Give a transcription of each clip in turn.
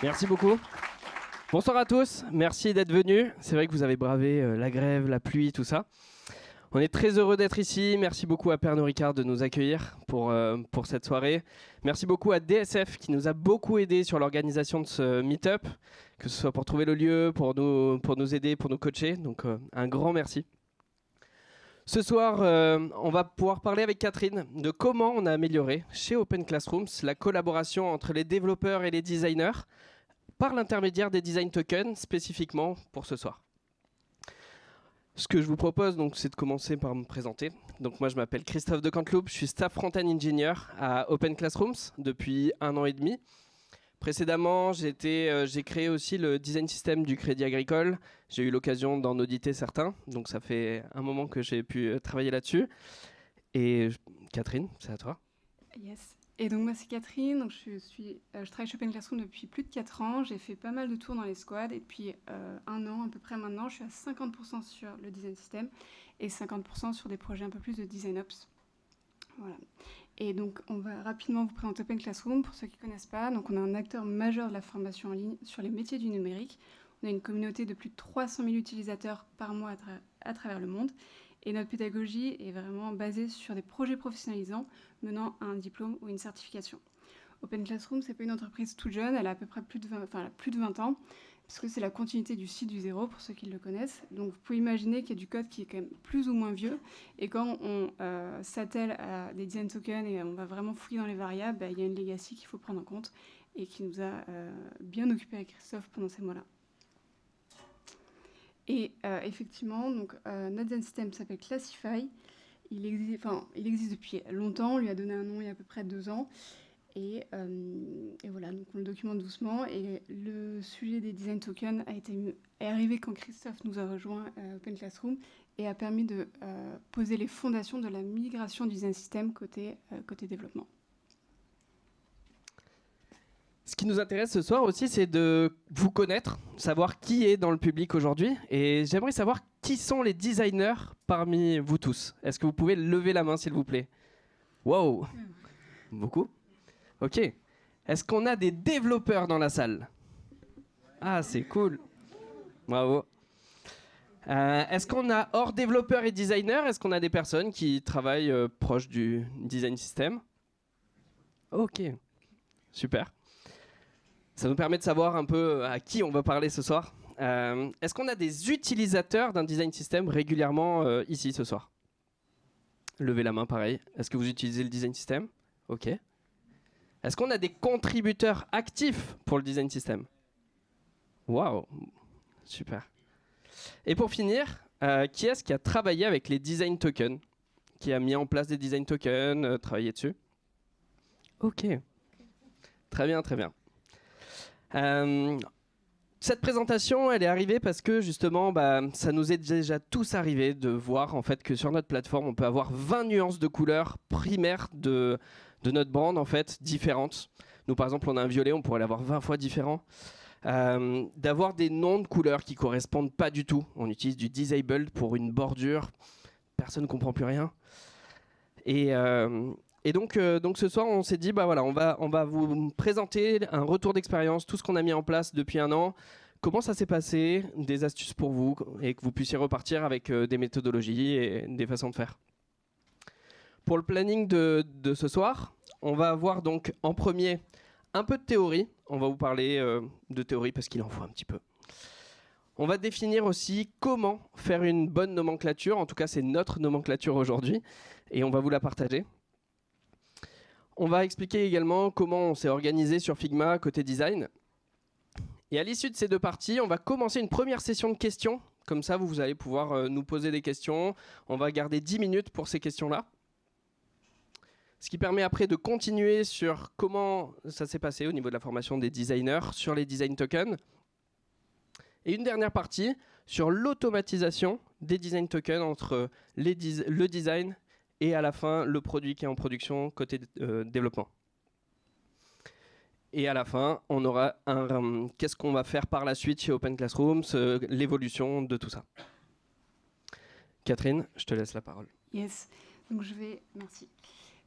Merci beaucoup. Bonsoir à tous, merci d'être venus. C'est vrai que vous avez bravé la grève, la pluie, tout ça. On est très heureux d'être ici. Merci beaucoup à Pernod Ricard de nous accueillir pour cette soirée. Merci beaucoup à DSF qui nous a beaucoup aidé sur l'organisation de ce meet-up, que ce soit pour trouver le lieu, pour nous aider, pour nous coacher. Donc un grand merci. Ce soir, on va pouvoir parler avec Catherine de comment on a amélioré chez Open Classrooms la collaboration entre les développeurs et les designers par l'intermédiaire des design tokens spécifiquement pour ce soir. Ce que je vous propose, donc, c'est de commencer par me présenter. Donc, moi, je m'appelle Christophe de Canteloup, je suis staff front-end engineer à Open Classrooms depuis 1 an et demi. Précédemment, j'ai créé aussi le design system du Crédit Agricole. J'ai eu l'occasion d'en auditer certains, donc ça fait un moment que j'ai pu travailler là-dessus. Et Catherine, c'est à toi. Yes. Et donc moi c'est Catherine, donc je travaille chez Open Classroom depuis plus de 4 ans, j'ai fait pas mal de tours dans les squads et depuis 1 an à peu près maintenant, je suis à 50% sur le design system et 50% sur des projets un peu plus de design ops. Voilà. Et donc on va rapidement vous présenter Open Classroom pour ceux qui ne connaissent pas. Donc on est un acteur majeur de la formation en ligne sur les métiers du numérique. On a une communauté de plus de 300 000 utilisateurs par mois à travers le monde. Et notre pédagogie est vraiment basée sur des projets professionnalisants menant à un diplôme ou une certification. Open Classroom, c'est pas une entreprise toute jeune, elle a à peu près plus de 20 ans, parce que c'est la continuité du site du zéro, pour ceux qui le connaissent. Donc vous pouvez imaginer qu'il y a du code qui est quand même plus ou moins vieux, et quand on s'attelle à des design tokens et on va vraiment fouiller dans les variables, il y a une legacy qu'il faut prendre en compte, et qui nous a bien occupé avec Christophe pendant ces mois-là. Et effectivement, donc, notre design system s'appelle Classify. Il existe depuis longtemps, on lui a donné un nom il y a à peu près 2 ans. Et voilà, donc on le documente doucement. Et le sujet des design tokens est arrivé quand Christophe nous a rejoint Open Classroom et a permis de poser les fondations de la migration du design system côté développement. Ce qui nous intéresse ce soir aussi, c'est de vous connaître, savoir qui est dans le public aujourd'hui. Et j'aimerais savoir qui sont les designers parmi vous tous. Est-ce que vous pouvez lever la main, s'il vous plaît? Wow, beaucoup. Ok. Est-ce qu'on a des développeurs dans la salle? Ah, c'est cool. Bravo. Est-ce qu'on a, hors développeurs et designers, est-ce qu'on a des personnes qui travaillent proche du design system? Ok, super. Ça nous permet de savoir un peu à qui on va parler ce soir. Est-ce qu'on a des utilisateurs d'un design system régulièrement ici ce soir? Levez la main, pareil. Est-ce que vous utilisez le design system? Ok. Est-ce qu'on a des contributeurs actifs pour le design system? Waouh, super. Et pour finir, qui est-ce qui a travaillé avec les design tokens? Qui a mis en place des design tokens, travaillé dessus? Ok. Très bien, très bien. Cette présentation, elle est arrivée parce que justement, ça nous est déjà tous arrivé de voir en fait que sur notre plateforme, on peut avoir 20 nuances de couleurs primaires de notre brand en fait différentes. Nous, par exemple, on a un violet, on pourrait l'avoir 20 fois différent. D'avoir des noms de couleurs qui correspondent pas du tout. On utilise du disabled pour une bordure. Personne ne comprend plus rien. Et donc ce soir, on s'est dit, voilà, on va vous présenter un retour d'expérience, tout ce qu'on a mis en place depuis 1 an, comment ça s'est passé, des astuces pour vous, et que vous puissiez repartir avec des méthodologies et des façons de faire. Pour le planning de ce soir, on va avoir donc en premier un peu de théorie. On va vous parler de théorie parce qu'il en faut un petit peu. On va définir aussi comment faire une bonne nomenclature. En tout cas, c'est notre nomenclature aujourd'hui et on va vous la partager. On va expliquer également comment on s'est organisé sur Figma côté design. Et à l'issue de ces 2 parties, on va commencer une première session de questions. Comme ça, vous allez pouvoir nous poser des questions. On va garder 10 minutes pour ces questions-là. Ce qui permet après de continuer sur comment ça s'est passé au niveau de la formation des designers sur les design tokens. Et une dernière partie sur l'automatisation des design tokens entre le design et à la fin le produit qui est en production côté développement. Et à la fin, on aura qu'est-ce qu'on va faire par la suite chez Open Classrooms, l'évolution de tout ça. Catherine, je te laisse la parole. Yes, donc merci.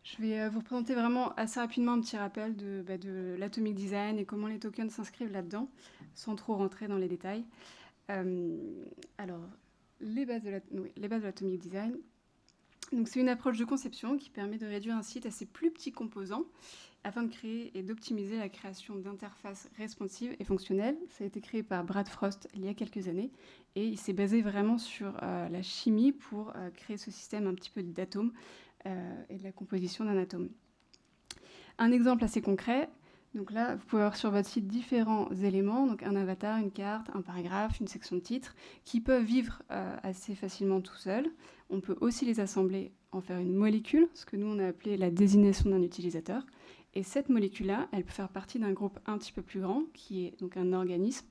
Je vais vous présenter vraiment assez rapidement un petit rappel de l'Atomic Design et comment les tokens s'inscrivent là-dedans, sans trop rentrer dans les détails. Alors, les bases de l'Atomic Design. Donc, c'est une approche de conception qui permet de réduire un site à ses plus petits composants afin de créer et d'optimiser la création d'interfaces responsives et fonctionnelles. Ça a été créé par Brad Frost il y a quelques années et il s'est basé vraiment sur la chimie pour créer ce système un petit peu d'atomes et de la composition d'un atome. Un exemple assez concret, donc là, vous pouvez avoir sur votre site différents éléments, donc un avatar, une carte, un paragraphe, une section de titre, qui peuvent vivre assez facilement tout seuls. On peut aussi les assembler, en faire une molécule, ce que nous on a appelé la désignation d'un utilisateur. Et cette molécule-là, elle peut faire partie d'un groupe un petit peu plus grand, qui est donc un organisme,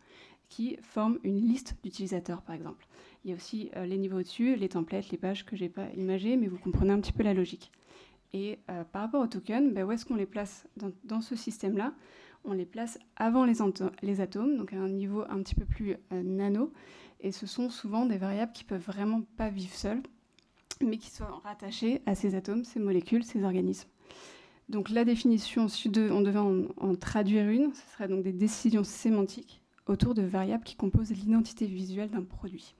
qui forme une liste d'utilisateurs, par exemple. Il y a aussi les niveaux au-dessus, les templates, les pages que je n'ai pas imagées, mais vous comprenez un petit peu la logique. Et par rapport aux tokens, où est-ce qu'on les place dans ce système-là? On les place avant les atomes, donc à un niveau un petit peu plus nano. Et ce sont souvent des variables qui ne peuvent vraiment pas vivre seules, mais qui sont rattachées à ces atomes, ces molécules, ces organismes. Donc la définition, si on devait en traduire une, ce serait donc des décisions sémantiques autour de variables qui composent l'identité visuelle d'un produit.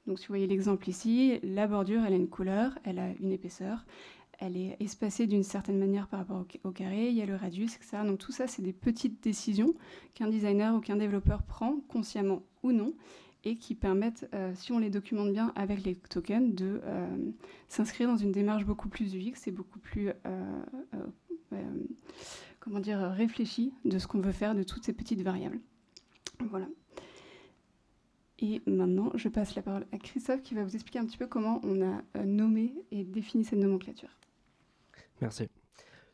Donc si vous voyez l'exemple ici, la bordure, elle a une couleur, elle a une épaisseur, elle est espacée d'une certaine manière par rapport au carré, il y a le radius, etc. Donc tout ça, c'est des petites décisions qu'un designer ou qu'un développeur prend, consciemment ou non, et qui permettent, si on les documente bien avec les tokens, de s'inscrire dans une démarche beaucoup plus UX et beaucoup plus réfléchie de ce qu'on veut faire de toutes ces petites variables. Voilà. Et maintenant, je passe la parole à Christophe qui va vous expliquer un petit peu comment on a nommé et défini cette nomenclature. Merci.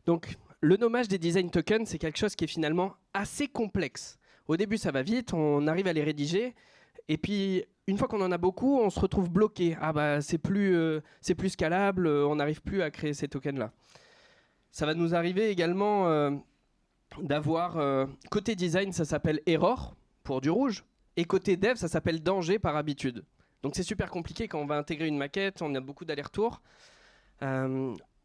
Donc, le nommage des design tokens, c'est quelque chose qui est finalement assez complexe. Au début, ça va vite, on arrive à les rédiger, et puis une fois qu'on en a beaucoup, on se retrouve bloqué. Ah bah c'est plus scalable, on n'arrive plus à créer ces tokens-là. Ça va nous arriver également d'avoir côté design, ça s'appelle error pour du rouge, et côté dev, ça s'appelle danger par habitude. Donc c'est super compliqué quand on va intégrer une maquette, on a beaucoup d'allers-retours.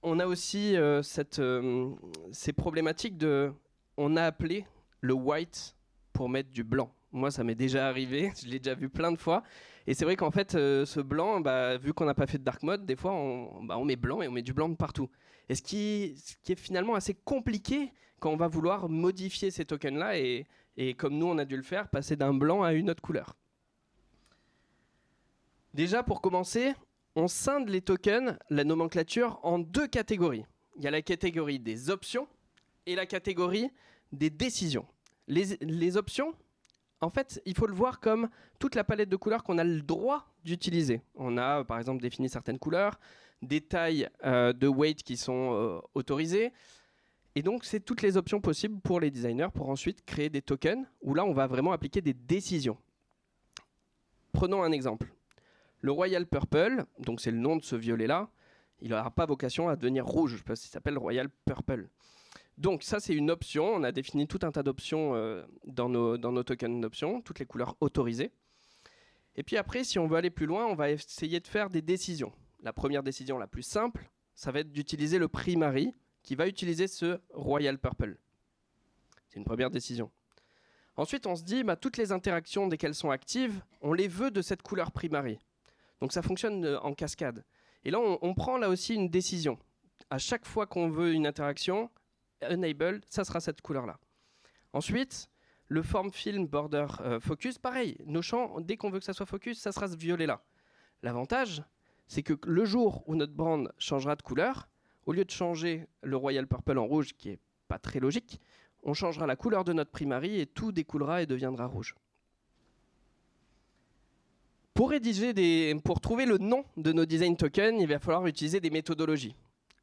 On a aussi ces problématiques de... On a appelé le white pour mettre du blanc. Moi, ça m'est déjà arrivé, je l'ai déjà vu plein de fois. Et c'est vrai qu'en fait, ce blanc, vu qu'on n'a pas fait de dark mode, des fois, on met blanc et on met du blanc de partout. Et ce qui est finalement assez compliqué quand on va vouloir modifier ces tokens-là et comme nous, on a dû le faire, passer d'un blanc à une autre couleur. Déjà, pour commencer, on scinde les tokens, la nomenclature, en deux catégories. Il y a la catégorie des options et la catégorie des décisions. Les options, en fait, il faut le voir comme toute la palette de couleurs qu'on a le droit d'utiliser. On a, par exemple, défini certaines couleurs, des tailles de weight qui sont autorisées. Et donc, c'est toutes les options possibles pour les designers pour ensuite créer des tokens où là, on va vraiment appliquer des décisions. Prenons un exemple. Le Royal Purple, donc c'est le nom de ce violet-là, il n'aura pas vocation à devenir rouge parce qu'il s'appelle Royal Purple. Donc ça, c'est une option. On a défini tout un tas d'options dans nos tokens d'options, toutes les couleurs autorisées. Et puis après, si on veut aller plus loin, on va essayer de faire des décisions. La première décision la plus simple, ça va être d'utiliser le primary qui va utiliser ce Royal Purple. C'est une première décision. Ensuite, on se dit, toutes les interactions, dès qu'elles sont actives, on les veut de cette couleur primary. Donc ça fonctionne en cascade. Et là, on prend là aussi une décision. À chaque fois qu'on veut une interaction, enable, ça sera cette couleur-là. Ensuite, le form film border focus, pareil. Nos champs, dès qu'on veut que ça soit focus, ça sera ce violet-là. L'avantage, c'est que le jour où notre brand changera de couleur, au lieu de changer le Royal Purple en rouge, qui n'est pas très logique, on changera la couleur de notre primary et tout découlera et deviendra rouge. Pour trouver le nom de nos design tokens, il va falloir utiliser des méthodologies.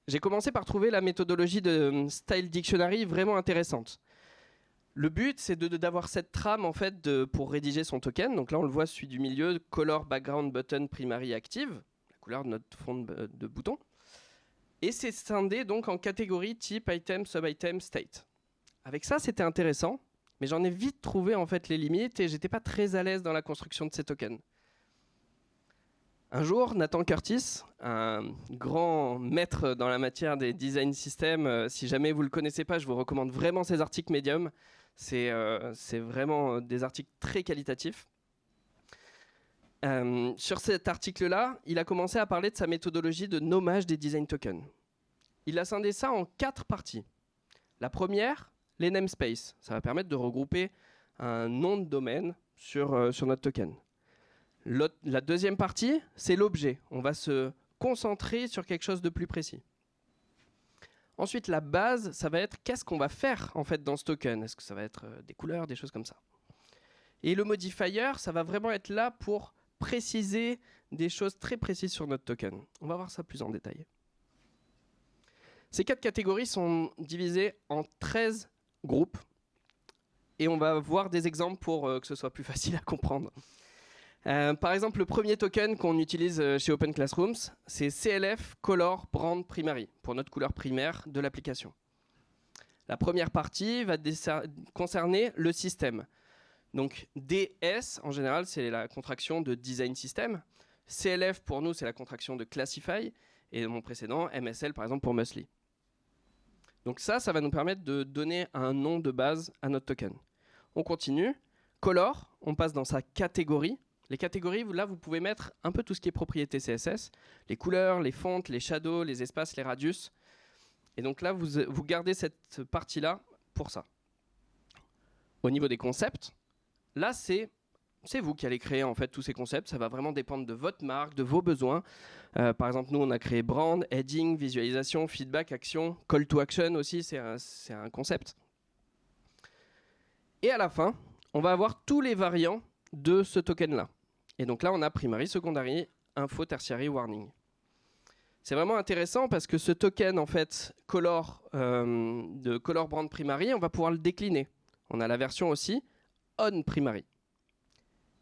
J'ai commencé par trouver la méthodologie de Style Dictionary vraiment intéressante. Le but, c'est d'avoir cette trame en fait, pour rédiger son token. Donc là, on le voit, celui du milieu, Color Background Button Primary Active, la couleur de notre fond de bouton. Et c'est scindé donc en catégories type item, sub-item, state. Avec ça, c'était intéressant, mais j'en ai vite trouvé en fait les limites et j'étais pas très à l'aise dans la construction de ces tokens. Un jour, Nathan Curtis, un grand maître dans la matière des design systems, si jamais vous ne le connaissez pas, je vous recommande vraiment ses articles Medium. C'est vraiment des articles très qualitatifs. Sur cet article-là, il a commencé à parler de sa méthodologie de nommage des design tokens. Il a scindé ça en 4 parties. La première, les namespaces. Ça va permettre de regrouper un nom de domaine sur notre token. La deuxième partie, c'est l'objet. On va se concentrer sur quelque chose de plus précis. Ensuite, la base, ça va être qu'est-ce qu'on va faire en fait dans ce token. Est-ce que ça va être des couleurs, des choses comme ça. Et le modifier, ça va vraiment être là pour préciser des choses très précises sur notre token. On va voir ça plus en détail. Ces 4 catégories sont divisées en 13 groupes. Et on va voir des exemples pour que ce soit plus facile à comprendre. Par exemple, le premier token qu'on utilise chez Open Classrooms, c'est CLF Color Brand Primary, pour notre couleur primaire de l'application. La première partie va concerner le système. Donc DS, en général, c'est la contraction de Design System. CLF, pour nous, c'est la contraction de Classify. Et mon précédent, MSL, par exemple, pour Musli. Donc ça va nous permettre de donner un nom de base à notre token. On continue. Color, on passe dans sa catégorie. Les catégories, là, vous pouvez mettre un peu tout ce qui est propriété CSS. Les couleurs, les fontes, les shadows, les espaces, les radius. Et donc là, vous gardez cette partie-là pour ça. Au niveau des concepts, là, c'est vous qui allez créer en fait tous ces concepts. Ça va vraiment dépendre de votre marque, de vos besoins. Par exemple, nous, on a créé brand, heading, visualisation, feedback, action, call to action aussi, c'est un concept. Et à la fin, on va avoir tous les variants de ce token-là. Et donc là, on a primary, secondary, info, tertiary, warning. C'est vraiment intéressant parce que ce token, en fait, de color brand primary, on va pouvoir le décliner. On a la version aussi on primary.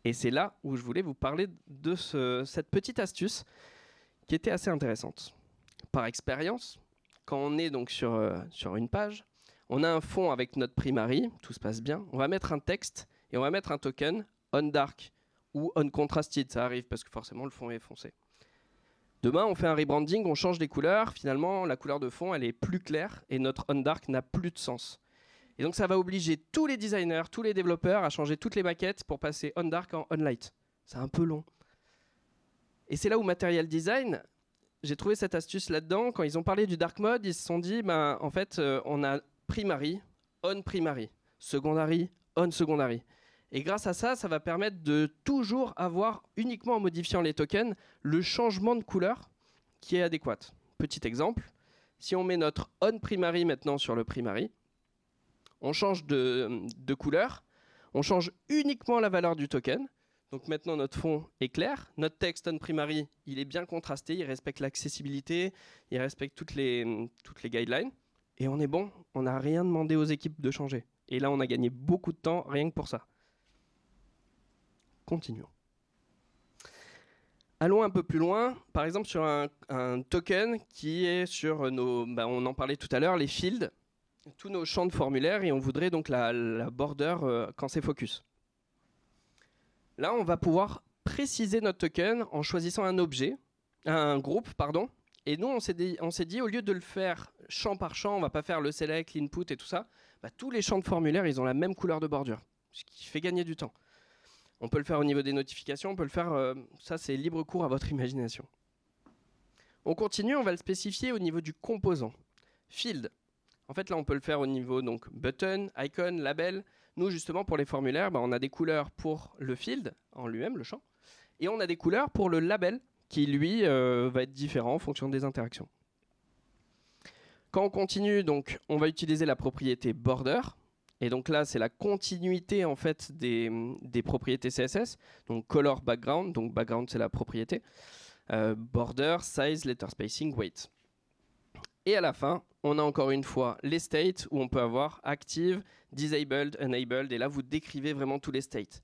Et c'est là où je voulais vous parler de cette petite astuce qui était assez intéressante. Par expérience, quand on est donc sur une page, on a un fond avec notre primary, tout se passe bien. On va mettre un texte et on va mettre un token on dark ou on contrasted. Ça arrive parce que forcément le fond est foncé. Demain, on fait un rebranding, on change les couleurs. Finalement, la couleur de fond, elle est plus claire et notre on dark n'a plus de sens. Et donc, ça va obliger tous les designers, tous les développeurs à changer toutes les maquettes pour passer on dark en on light. C'est un peu long. Et c'est là où Material Design, j'ai trouvé cette astuce là-dedans. Quand ils ont parlé du dark mode, ils se sont dit, en fait, on a primary, on primary, secondary, on secondary. Et grâce à ça, ça va permettre de toujours avoir, uniquement en modifiant les tokens, le changement de couleur qui est adéquat. Petit exemple, si on met notre on primary maintenant sur le primary, on change de couleur, on change uniquement la valeur du token. Donc maintenant, notre fond est clair. Notre texte on primary, il est bien contrasté, il respecte l'accessibilité, il respecte toutes les guidelines. Et on est bon, on n'a rien demandé aux équipes de changer. Et là, on a gagné beaucoup de temps rien que pour ça. Continuons. Allons un peu plus loin, par exemple sur un token qui est sur on en parlait tout à l'heure, les fields, tous nos champs de formulaire, et on voudrait donc la border quand c'est focus. Là, on va pouvoir préciser notre token en choisissant un groupe, pardon. Et nous, on s'est dit, au lieu de le faire champ par champ, on va pas faire le select, l'input et tout ça, tous les champs de formulaire, ils ont la même couleur de bordure, ce qui fait gagner du temps. On peut le faire au niveau des notifications, on peut le faire, ça c'est libre cours à votre imagination. On continue, on va le spécifier au niveau du composant. Field. En fait, là, on peut le faire au niveau donc button, icon, label. Nous, justement, pour les formulaires, on a des couleurs pour le field en lui-même, le champ, et on a des couleurs pour le label qui, lui, va être différent en fonction des interactions. Quand on continue, donc, on va utiliser la propriété border. Et donc là, c'est la continuité en fait des propriétés CSS. Donc color background, donc background c'est la propriété. Border, size, letter spacing, weight. Et à la fin, on a encore une fois les states où on peut avoir active, disabled, enabled. Et là, vous décrivez vraiment tous les states.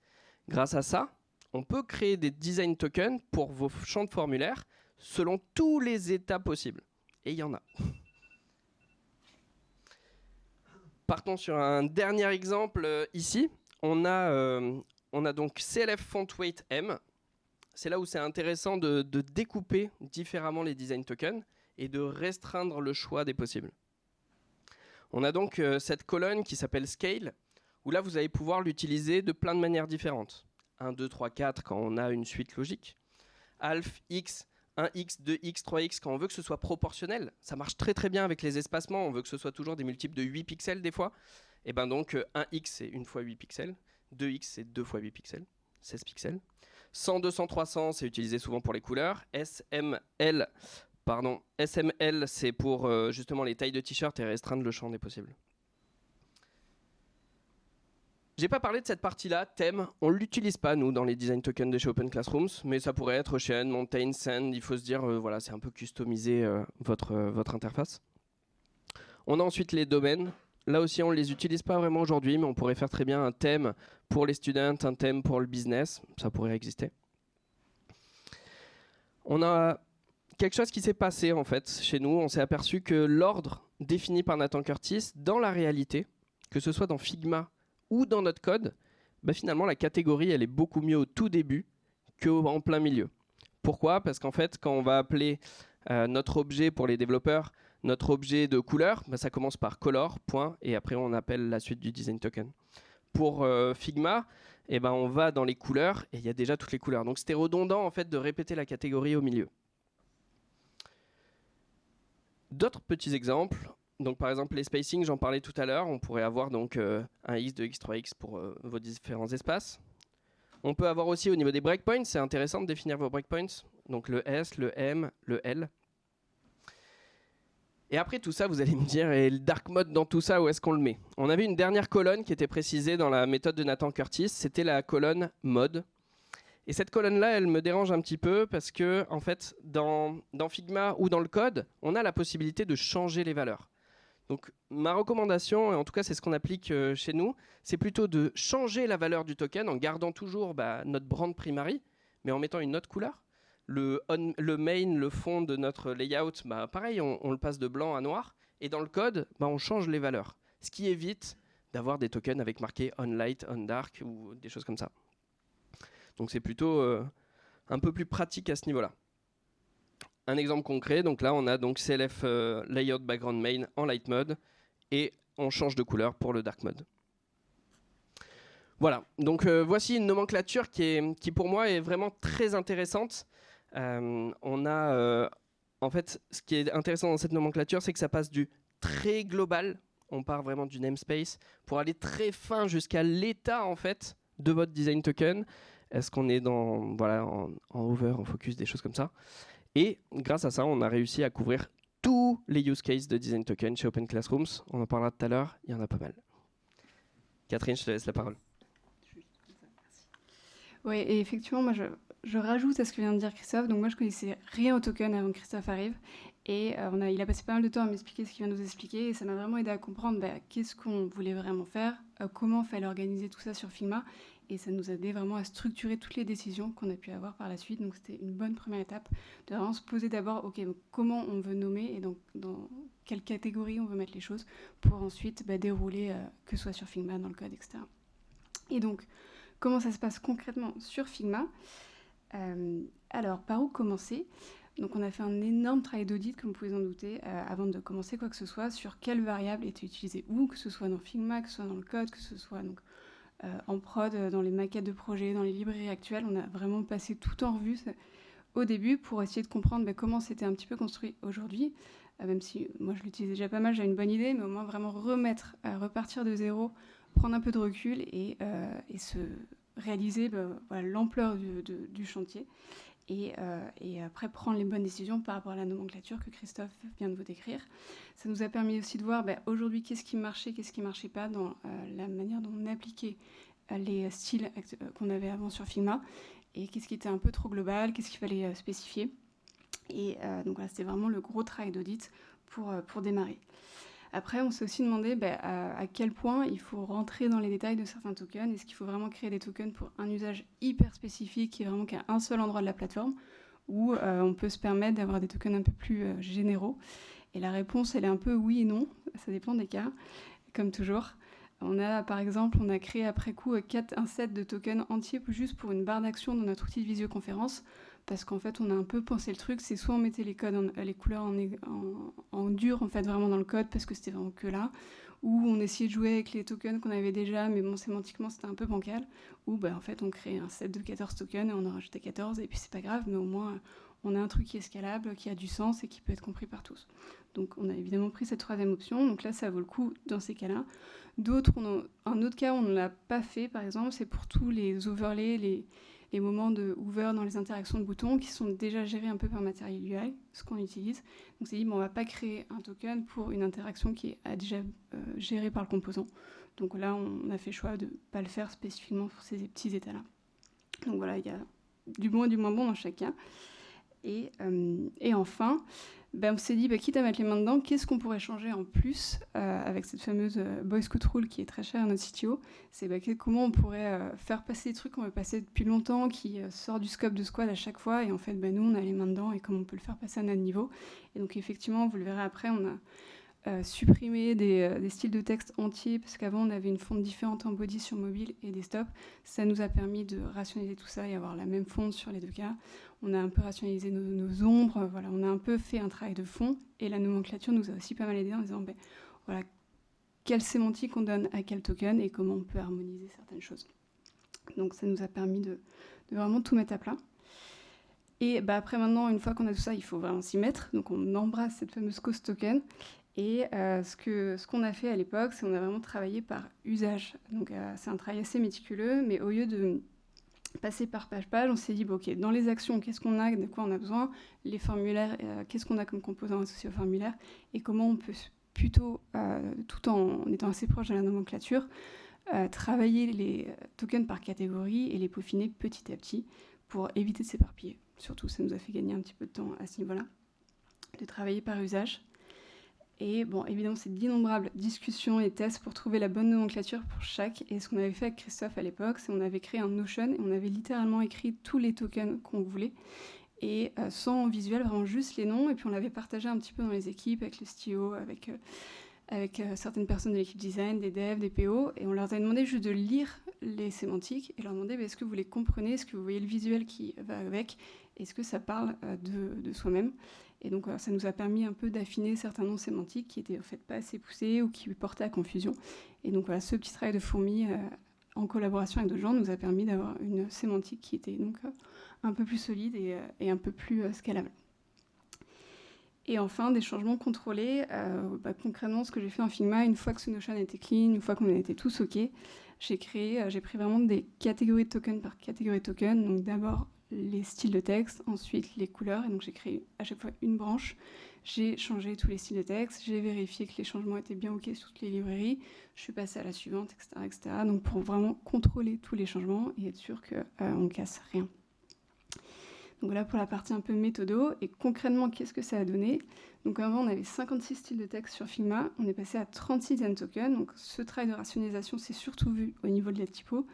Grâce à ça, on peut créer des design tokens pour vos champs de formulaire selon tous les états possibles. Et il y en a. Partons sur un dernier exemple ici. On a donc CLF Font Weight M. c'est là où c'est intéressant de découper différemment les design tokens et de restreindre le choix des possibles. On a donc cette colonne qui s'appelle Scale, où là, vous allez pouvoir l'utiliser de plein de manières différentes. 1, 2, 3, 4 quand on a une suite logique. Alf, X, 1x, 2x, 3x quand on veut que ce soit proportionnel. Ça marche très très bien avec les espacements. On veut que ce soit toujours des multiples de 8 pixels des fois. Et ben donc 1x c'est 1 fois 8 pixels. 2x c'est 2 fois 8 pixels. 16 pixels. 100, 200, 300 c'est utilisé souvent pour les couleurs. SML c'est pour justement les tailles de t-shirt et restreindre le champ des possibles. J'ai pas parlé de cette partie-là, thème. On l'utilise pas, nous, dans les design tokens de chez Open Classrooms, mais ça pourrait être Ocean, Mountain, Sand. Il faut se dire, voilà, c'est un peu customiser votre interface. On a ensuite les domaines. Là aussi, on ne les utilise pas vraiment aujourd'hui, mais on pourrait faire très bien un thème pour les students, un thème pour le business. Ça pourrait exister. On a quelque chose qui s'est passé, en fait, chez nous. On s'est aperçu que l'ordre défini par Nathan Curtis, dans la réalité, que ce soit dans Figma ou dans notre code, bah finalement la catégorie elle est beaucoup mieux au tout début qu'en plein milieu. Pourquoi ? Parce qu'en fait quand on va appeler notre objet pour les développeurs, notre objet de couleur, bah ça commence par color, point, et après on appelle la suite du design token. Pour Figma, eh ben, on va dans les couleurs et il y a déjà toutes les couleurs. Donc c'était redondant en fait de répéter la catégorie au milieu. D'autres petits exemples. Donc par exemple les spacings, j'en parlais tout à l'heure, on pourrait avoir donc 1x, 2x, 3x pour vos différents espaces. On peut avoir aussi au niveau des breakpoints, c'est intéressant de définir vos breakpoints, donc le S, le M, le L. Et après tout ça, vous allez me dire, et le dark mode dans tout ça, où est-ce qu'on le met ? On avait une dernière colonne qui était précisée dans la méthode de Nathan Curtis, c'était la colonne mode. Et cette colonne-là, elle me dérange un petit peu parce que, en fait, dans Figma ou dans le code, on a la possibilité de changer les valeurs. Donc ma recommandation, et en tout cas c'est ce qu'on applique chez nous, c'est plutôt de changer la valeur du token en gardant toujours notre brand primary, mais en mettant une autre couleur. Le main, le fond de notre layout, pareil, on le passe de blanc à noir. Et dans le code, on change les valeurs. Ce qui évite d'avoir des tokens avec marqué on light, on dark ou des choses comme ça. Donc c'est plutôt un peu plus pratique à ce niveau-là. Un exemple concret, donc là on a donc CLF Layout Background Main en Light Mode et on change de couleur pour le Dark Mode. Voilà, donc voici une nomenclature qui pour moi est vraiment très intéressante. On a en fait ce qui est intéressant dans cette nomenclature, c'est que ça passe du très global, on part vraiment du namespace, pour aller très fin jusqu'à l'état en fait de votre design token. Est-ce qu'on est dans voilà en over, en focus, des choses comme ça. Et grâce à ça, on a réussi à couvrir tous les use cases de design token chez Open Classrooms. On en parlera tout à l'heure, il y en a pas mal. Catherine, je te laisse la parole. Oui, et effectivement, moi je rajoute à ce que vient de dire Christophe. Donc moi je connaissais rien au token avant que Christophe arrive. Et il a passé pas mal de temps à m'expliquer ce qu'il vient de nous expliquer. Et ça m'a vraiment aidé à comprendre qu'est-ce qu'on voulait vraiment faire, comment il fallait organiser tout ça sur Figma. Et ça nous a aidé vraiment à structurer toutes les décisions qu'on a pu avoir par la suite. Donc c'était une bonne première étape de vraiment se poser d'abord, ok, comment on veut nommer et dans quelle catégorie on veut mettre les choses pour ensuite dérouler, que ce soit sur Figma, dans le code, etc. Et donc, comment ça se passe concrètement sur Figma ? Alors, par où commencer ? Donc on a fait un énorme travail d'audit, comme vous pouvez en douter, avant de commencer quoi que ce soit, sur quelles variables étaient utilisées où, que ce soit dans Figma, que ce soit dans le code, que ce soit donc, en prod, dans les maquettes de projet, dans les librairies actuelles. On a vraiment passé tout en revue au début pour essayer de comprendre comment c'était un petit peu construit aujourd'hui, même si moi je l'utilisais déjà pas mal, j'avais une bonne idée, mais au moins vraiment repartir de zéro, prendre un peu de recul et se réaliser l'ampleur du chantier. Et après prendre les bonnes décisions par rapport à la nomenclature que Christophe vient de vous décrire. Ça nous a permis aussi de voir aujourd'hui qu'est-ce qui marchait, qu'est-ce qui ne marchait pas dans la manière dont on appliquait les styles qu'on avait avant sur Figma et qu'est-ce qui était un peu trop global, qu'est-ce qu'il fallait spécifier. Et donc voilà, c'était vraiment le gros travail d'audit pour démarrer. Après, on s'est aussi demandé à quel point il faut rentrer dans les détails de certains tokens. Est-ce qu'il faut vraiment créer des tokens pour un usage hyper spécifique qui est vraiment qu'à un seul endroit de la plateforme ou on peut se permettre d'avoir des tokens un peu plus généraux. Et la réponse, elle est un peu oui et non. Ça dépend des cas, comme toujours. Par exemple, on a créé après coup un set de tokens entiers juste pour une barre d'action dans notre outil de visioconférence, parce qu'en fait, on a un peu pensé le truc, c'est soit on mettait les couleurs en dur, en fait, vraiment dans le code, parce que c'était vraiment que là, ou on essayait de jouer avec les tokens qu'on avait déjà, mais bon, sémantiquement, c'était un peu bancal, ou en fait, on crée un set de 14 tokens et on en rajoutait 14, et puis c'est pas grave, mais au moins, on a un truc qui est scalable, qui a du sens et qui peut être compris par tous. Donc, on a évidemment pris cette troisième option, donc là, ça vaut le coup dans ces cas-là. Un autre cas où on ne l'a pas fait, par exemple, c'est pour tous les overlays, les moments de hover dans les interactions de boutons qui sont déjà gérés un peu par Material UI, ce qu'on utilise. Donc c'est dit, on ne va pas créer un token pour une interaction qui est déjà gérée par le composant. Donc là, on a fait le choix de ne pas le faire spécifiquement pour ces petits états-là. Donc voilà, il y a du bon et du moins bon dans chaque cas. Et enfin, on s'est dit, quitte à mettre les mains dedans, qu'est-ce qu'on pourrait changer en plus avec cette fameuse Boy Scout Rule qui est très chère à notre CTO. C'est comment on pourrait faire passer des trucs qu'on veut passer depuis longtemps, qui sort du scope de squad à chaque fois. Et en fait, nous, on a les mains dedans et comment on peut le faire passer à notre niveau. Et donc, effectivement, vous le verrez après, on a supprimer des styles de texte entiers, parce qu'avant on avait une fonte différente en body sur mobile et desktop. Ça nous a permis de rationaliser tout ça et avoir la même fonte sur les deux cas. On a un peu rationalisé nos ombres, voilà, on a un peu fait un travail de fond, et la nomenclature nous a aussi pas mal aidé en disant voilà, quelle sémantique on donne à quel token et comment on peut harmoniser certaines choses. Donc ça nous a permis de vraiment tout mettre à plat. Et après maintenant, une fois qu'on a tout ça, il faut vraiment s'y mettre. Donc on embrasse cette fameuse cause token. Et ce qu'on a fait à l'époque, c'est qu'on a vraiment travaillé par usage. Donc c'est un travail assez méticuleux, mais au lieu de passer par page, on s'est dit, ok, dans les actions, qu'est-ce qu'on a, de quoi on a besoin, les formulaires, qu'est-ce qu'on a comme composants associés aux formulaires, et comment on peut plutôt, tout en étant assez proche de la nomenclature, travailler les tokens par catégorie et les peaufiner petit à petit pour éviter de s'éparpiller. Surtout, ça nous a fait gagner un petit peu de temps à ce niveau-là, de travailler par usage. Et évidemment, c'est d'innombrables discussions et tests pour trouver la bonne nomenclature pour chaque. Et ce qu'on avait fait avec Christophe à l'époque, c'est qu'on avait créé un Notion et on avait littéralement écrit tous les tokens qu'on voulait. Et sans visuel, vraiment juste les noms. Et puis on l'avait partagé un petit peu dans les équipes, avec le STO, avec certaines personnes de l'équipe design, des devs, des PO. Et on leur a demandé juste de lire les sémantiques et leur demander est-ce que vous les comprenez, est-ce que vous voyez le visuel qui va avec, est-ce que ça parle de soi-même. Et donc, ça nous a permis un peu d'affiner certains noms sémantiques qui étaient en fait pas assez poussés ou qui portaient à confusion. Et donc, voilà, ce petit travail de fourmi en collaboration avec d'autres gens nous a permis d'avoir une sémantique qui était donc un peu plus solide et un peu plus scalable. Et enfin, des changements contrôlés. Concrètement, ce que j'ai fait en Figma, une fois que ce Notion était clean, une fois qu'on était tous OK, j'ai pris vraiment des catégories de tokens par catégorie de tokens. Donc d'abord, les styles de texte, ensuite les couleurs, et donc j'ai créé à chaque fois une branche. J'ai changé tous les styles de texte, j'ai vérifié que les changements étaient bien OK sur toutes les librairies, je suis passée à la suivante, etc. Donc pour vraiment contrôler tous les changements et être sûr qu'on ne casse rien. Donc voilà pour la partie un peu méthodo. Et concrètement, qu'est-ce que ça a donné? Donc avant, on avait 56 styles de texte sur Figma, on est passé à 36 design tokens. Donc ce travail de rationalisation s'est surtout vu au niveau de la typo.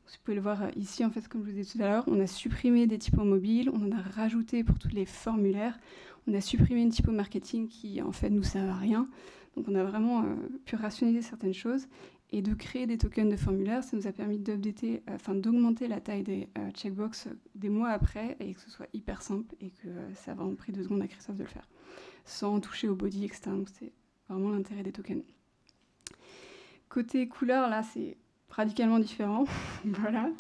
Vous pouvez le voir ici, en fait, comme je vous disais tout à l'heure, on a supprimé des typos mobiles, on en a rajouté pour tous les formulaires, on a supprimé une typo marketing qui, en fait, nous sert à rien. Donc, on a vraiment pu rationaliser certaines choses. Et de créer des tokens de formulaires, ça nous a permis d'augmenter la taille des checkbox des mois après et que ce soit hyper simple et que ça a vraiment pris 2 secondes à Christophe de le faire, sans toucher au body, etc. Donc, c'est vraiment l'intérêt des tokens. Côté couleur, là, c'est radicalement différent. Voilà.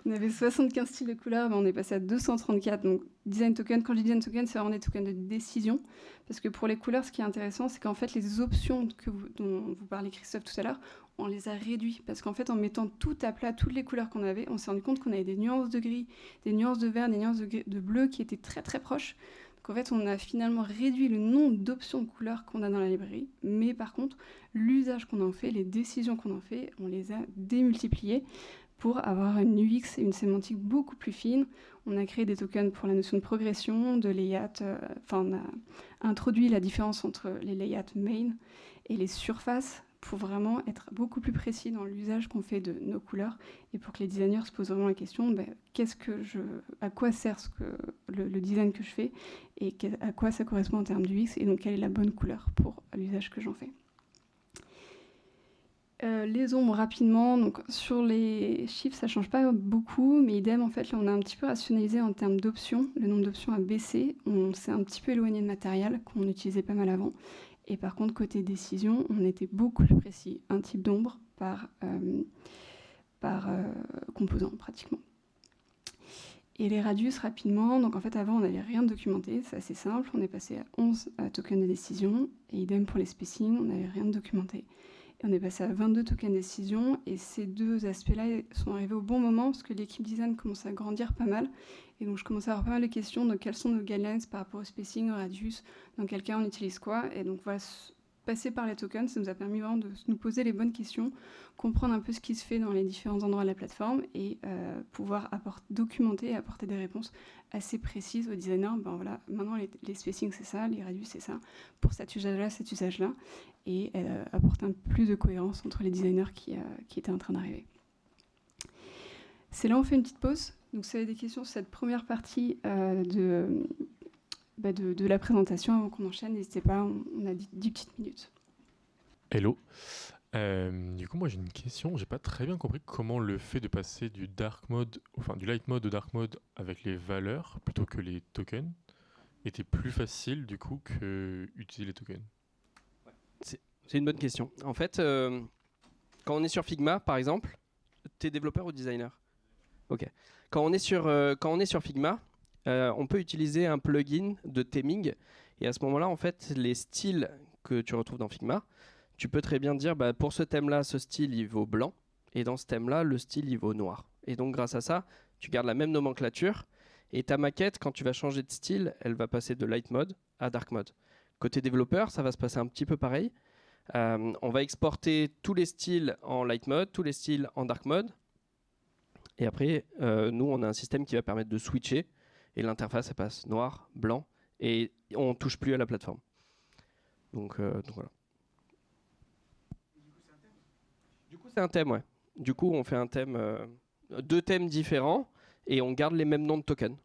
On avait 75 styles de couleurs, mais on est passé à 234. Donc, design token, quand je dis design token, c'est vraiment des tokens de décision. Parce que pour les couleurs, ce qui est intéressant, c'est qu'en fait, les options dont vous parlez, Christophe, tout à l'heure, on les a réduites. Parce qu'en fait, en mettant tout à plat, toutes les couleurs qu'on avait, on s'est rendu compte qu'on avait des nuances de gris, des nuances de vert, des nuances de bleu qui étaient très très proches. Donc en fait, on a finalement réduit le nombre d'options de couleurs qu'on a dans la librairie. Mais par contre, l'usage qu'on en fait, les décisions qu'on en fait, on les a démultipliées pour avoir une UX et une sémantique beaucoup plus fine. On a créé des tokens pour la notion de progression, de layout. On a introduit la différence entre les layouts main et les surfaces pour vraiment être beaucoup plus précis dans l'usage qu'on fait de nos couleurs et pour que les designers se posent vraiment la question à quoi sert le design que je fais et à quoi ça correspond en termes d'UX et donc quelle est la bonne couleur pour l'usage que j'en fais. Les ombres rapidement, donc sur les chiffres ça change pas beaucoup, mais idem en fait là on a un petit peu rationalisé en termes d'options, le nombre d'options a baissé, on s'est un petit peu éloigné de matériel qu'on utilisait pas mal avant, et par contre côté décision on était beaucoup plus précis, un type d'ombre par composant pratiquement. Et les radius rapidement, donc en fait avant on n'avait rien documenté, c'est assez simple, on est passé à 11 tokens de décision, et idem pour les spacing, on n'avait rien documenté. Et on est passé à 22 tokens décision, et ces deux aspects-là sont arrivés au bon moment parce que l'équipe design commence à grandir pas mal. Et donc je commence à avoir pas mal de questions de quels sont nos guidelines par rapport au spacing, au radius, dans quel cas on utilise quoi. Et donc voilà, passer par les tokens, ça nous a permis vraiment de nous poser les bonnes questions, comprendre un peu ce qui se fait dans les différents endroits de la plateforme et pouvoir documenter et apporter des réponses assez précises aux designers. Ben voilà, maintenant les spacings c'est ça, les radius c'est ça, pour cet usage-là, cet usage-là, et apporter un peu plus de cohérence entre les designers qui étaient en train d'arriver. C'est là où on fait une petite pause. Donc si vous avez des questions sur cette première partie de la présentation avant qu'on enchaîne, n'hésitez pas, on a 10 petites minutes. Hello. Du coup, moi j'ai une question. J'ai pas très bien compris comment le fait de passer du dark mode, enfin du light mode au dark mode avec les valeurs plutôt que les tokens était plus facile du coup que utiliser les tokens. C'est une bonne question. En fait, quand on est sur Figma, par exemple, t'es développeur ou designer? Ok. Quand on est sur Figma, on peut utiliser un plugin de theming, et à ce moment-là, en fait, les styles que tu retrouves dans Figma, tu peux très bien dire, bah, pour ce thème-là, ce style, il vaut blanc, et dans ce thème-là, le style, il vaut noir. Et donc, grâce à ça, tu gardes la même nomenclature, et ta maquette, quand tu vas changer de style, elle va passer de light mode à dark mode. Côté développeur, ça va se passer un petit peu pareil. On va exporter tous les styles en light mode, tous les styles en dark mode. Et après, nous, on a un système qui va permettre de switcher. Et l'interface, elle passe noir, blanc. Et on ne touche plus à la plateforme. Donc voilà. Du coup, c'est un thème, ouais. Du coup, on fait un thème, deux thèmes différents. Et on garde les mêmes noms de tokens.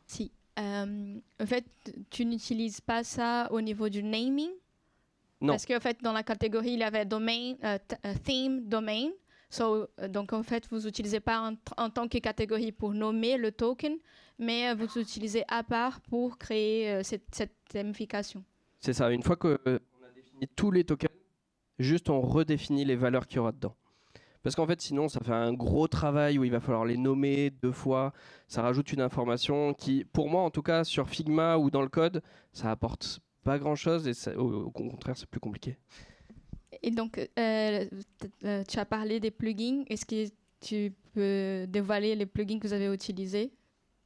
Si. En fait, tu n'utilises pas ça au niveau du naming? Non. Parce qu'en fait, dans la catégorie, il y avait domain, theme, domain. Donc, en fait, vous n'utilisez pas en tant que catégorie pour nommer le token, mais vous utilisez à part pour créer cette thèmification. C'est ça. Une fois qu'on a défini tous les tokens, juste on redéfinit les valeurs qu'il y aura dedans. Parce qu'en fait, sinon, ça fait un gros travail où il va falloir les nommer 2 fois. Ça rajoute une information qui, pour moi, en tout cas, sur Figma ou dans le code, ça apporte pas grand-chose et ça, au contraire, c'est plus compliqué. Et donc, tu as parlé des plugins. Est-ce que tu peux dévoiler les plugins que vous avez utilisés?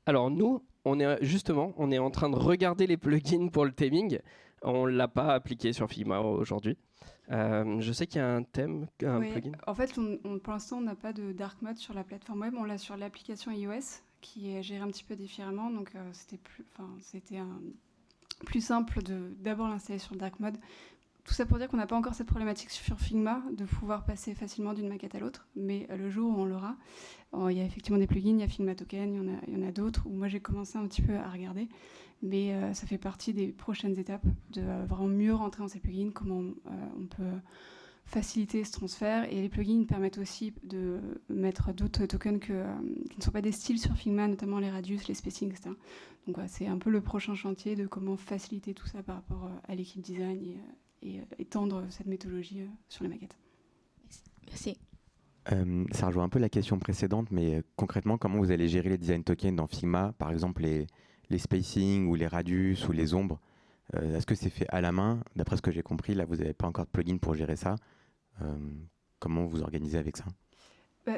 Alors nous, on est en train de regarder les plugins pour le theming. On ne l'a pas appliqué sur Figma aujourd'hui. Je sais qu'il y a un thème, un plugin. En fait, pour l'instant, on n'a pas de dark mode sur la plateforme web. On l'a sur l'application iOS, qui est gérée un petit peu différemment. Donc, c'était plus simple de d'abord l'installer sur le dark mode. Tout ça pour dire qu'on n'a pas encore cette problématique sur Figma de pouvoir passer facilement d'une maquette à l'autre, mais le jour où on l'aura, il y a effectivement des plugins, il y a Figma Token, il y en a d'autres où moi j'ai commencé un petit peu à regarder, mais ça fait partie des prochaines étapes de vraiment mieux rentrer dans ces plugins, comment on peut faciliter ce transfert, et les plugins permettent aussi de mettre d'autres tokens qui ne sont pas des styles sur Figma, notamment les radius, les spacing, etc. Donc voilà, c'est un peu le prochain chantier de comment faciliter tout ça par rapport à l'équipe design et étendre cette méthodologie sur les maquettes. Merci. Ça rejoint un peu la question précédente, mais concrètement, comment vous allez gérer les design tokens dans Figma, par exemple les spacing ou les radius ou les ombres? Est-ce que c'est fait à la main? D'après ce que j'ai compris, là, vous n'avez pas encore de plugin pour gérer ça. Comment vous organisez avec ça?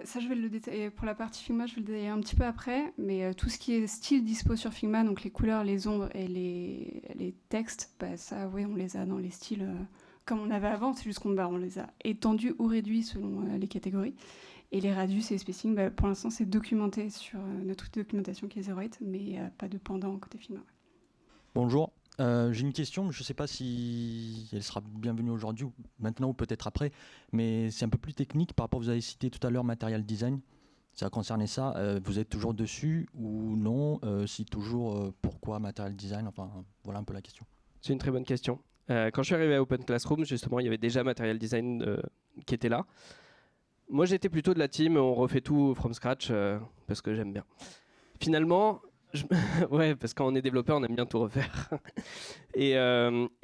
Ça, je vais le détailler. Pour la partie Figma, je vais le détailler un petit peu après, mais tout ce qui est style dispo sur Figma, donc les couleurs, les ombres et les textes, ça, oui, on les a dans les styles comme on avait avant, c'est juste qu'on les a étendus ou réduits selon les catégories. Et les radius et les spacing, pour l'instant, c'est documenté sur notre outil de documentation qui est 08, mais pas de pendant côté Figma. Bonjour. J'ai une question, je ne sais pas si elle sera bienvenue aujourd'hui, ou maintenant ou peut-être après, mais c'est un peu plus technique par rapport, vous avez cité tout à l'heure Material Design, ça concernait ça, vous êtes toujours dessus ou non? Si toujours, pourquoi Material Design? Enfin, voilà un peu la question. C'est une très bonne question. Quand je suis arrivé à Open Classroom, justement, il y avait déjà Material Design qui était là. Moi, j'étais plutôt de la team, on refait tout from scratch parce que j'aime bien. Finalement, ouais, parce que quand on est développeur, on aime bien tout refaire. et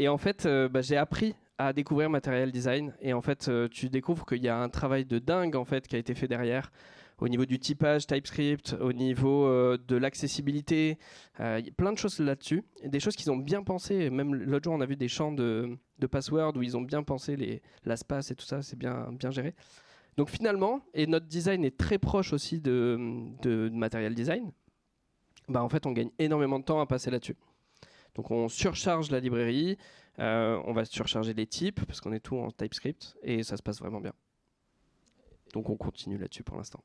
en fait, j'ai appris à découvrir Material Design. Et en fait, tu découvres qu'il y a un travail de dingue en fait qui a été fait derrière. Au niveau du typage TypeScript, au niveau de l'accessibilité, il y a plein de choses là-dessus. Et des choses qu'ils ont bien pensé. Même l'autre jour, on a vu des champs de password où ils ont bien pensé l'espace et tout ça, c'est bien géré. Donc finalement, et notre design est très proche aussi de Material Design, en fait, on gagne énormément de temps à passer là-dessus. Donc on surcharge la librairie, on va surcharger les types, parce qu'on est tout en TypeScript, et ça se passe vraiment bien. Donc on continue là-dessus pour l'instant.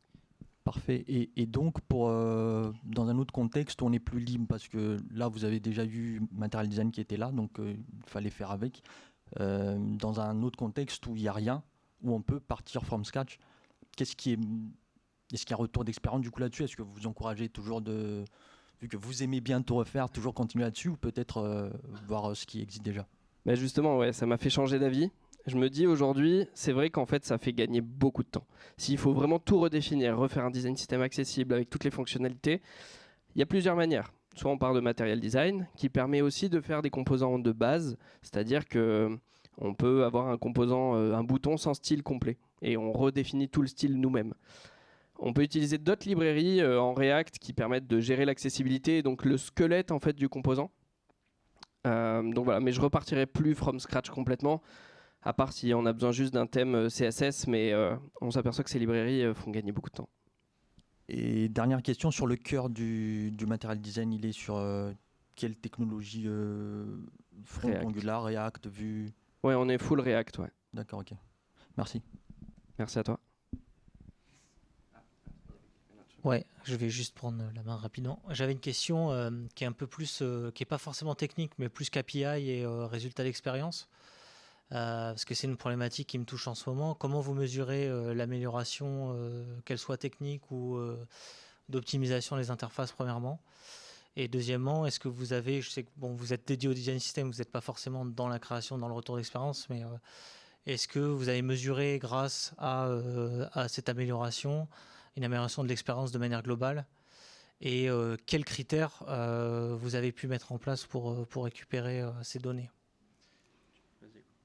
Parfait. Et donc, dans un autre contexte où on est plus libre, parce que là, vous avez déjà eu Material Design qui était là, donc il fallait faire avec. Dans un autre contexte où il n'y a rien, où on peut partir from scratch, est-ce qu'il y a un retour d'expérience du coup là-dessus? Est-ce que vous encouragez toujours, vu que vous aimez bien tout refaire, toujours continuer là-dessus, ou peut-être voir ce qui existe déjà? Justement, ouais, ça m'a fait changer d'avis. Je me dis aujourd'hui, c'est vrai qu'en fait, ça fait gagner beaucoup de temps. S'il faut vraiment tout redéfinir, refaire un design system accessible avec toutes les fonctionnalités, il y a plusieurs manières. Soit on part de Material Design, qui permet aussi de faire des composants de base, c'est-à-dire qu'on peut avoir un composant, un bouton sans style complet, et on redéfinit tout le style nous-mêmes. On peut utiliser d'autres librairies en React qui permettent de gérer l'accessibilité, donc le squelette en fait du composant. Donc voilà, mais je repartirai plus from scratch complètement, à part si on a besoin juste d'un thème CSS, mais on s'aperçoit que ces librairies font gagner beaucoup de temps. Et dernière question, sur le cœur du Material Design, il est sur quelle technologie? Front, React. Angular, React, Vue? Ouais, on est full React, ouais. D'accord, ok. Merci. Merci à toi. Ouais, je vais juste prendre la main rapidement. J'avais une question qui est un peu plus, qui est pas forcément technique, mais plus KPI et résultat d'expérience. Parce que c'est une problématique qui me touche en ce moment. Comment vous mesurez l'amélioration, qu'elle soit technique ou d'optimisation des interfaces, premièrement? Et deuxièmement, est-ce que vous avez, je sais que vous êtes dédié au design system, vous n'êtes pas forcément dans la création, dans le retour d'expérience, mais est-ce que vous avez mesuré grâce à cette amélioration, une amélioration de l'expérience de manière globale? Et quels critères vous avez pu mettre en place pour récupérer ces données?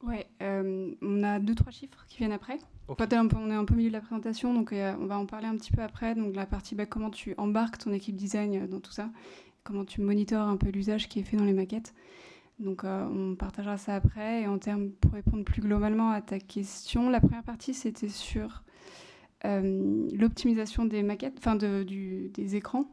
Ouais, on a 2-3 chiffres qui viennent après. Okay. On est un peu au milieu de la présentation, donc on va en parler un petit peu après. Donc la partie comment tu embarques ton équipe design dans tout ça, comment tu monitores un peu l'usage qui est fait dans les maquettes. Donc on partagera ça après. Et pour répondre plus globalement à ta question, la première partie c'était sur l'optimisation des maquettes, des écrans.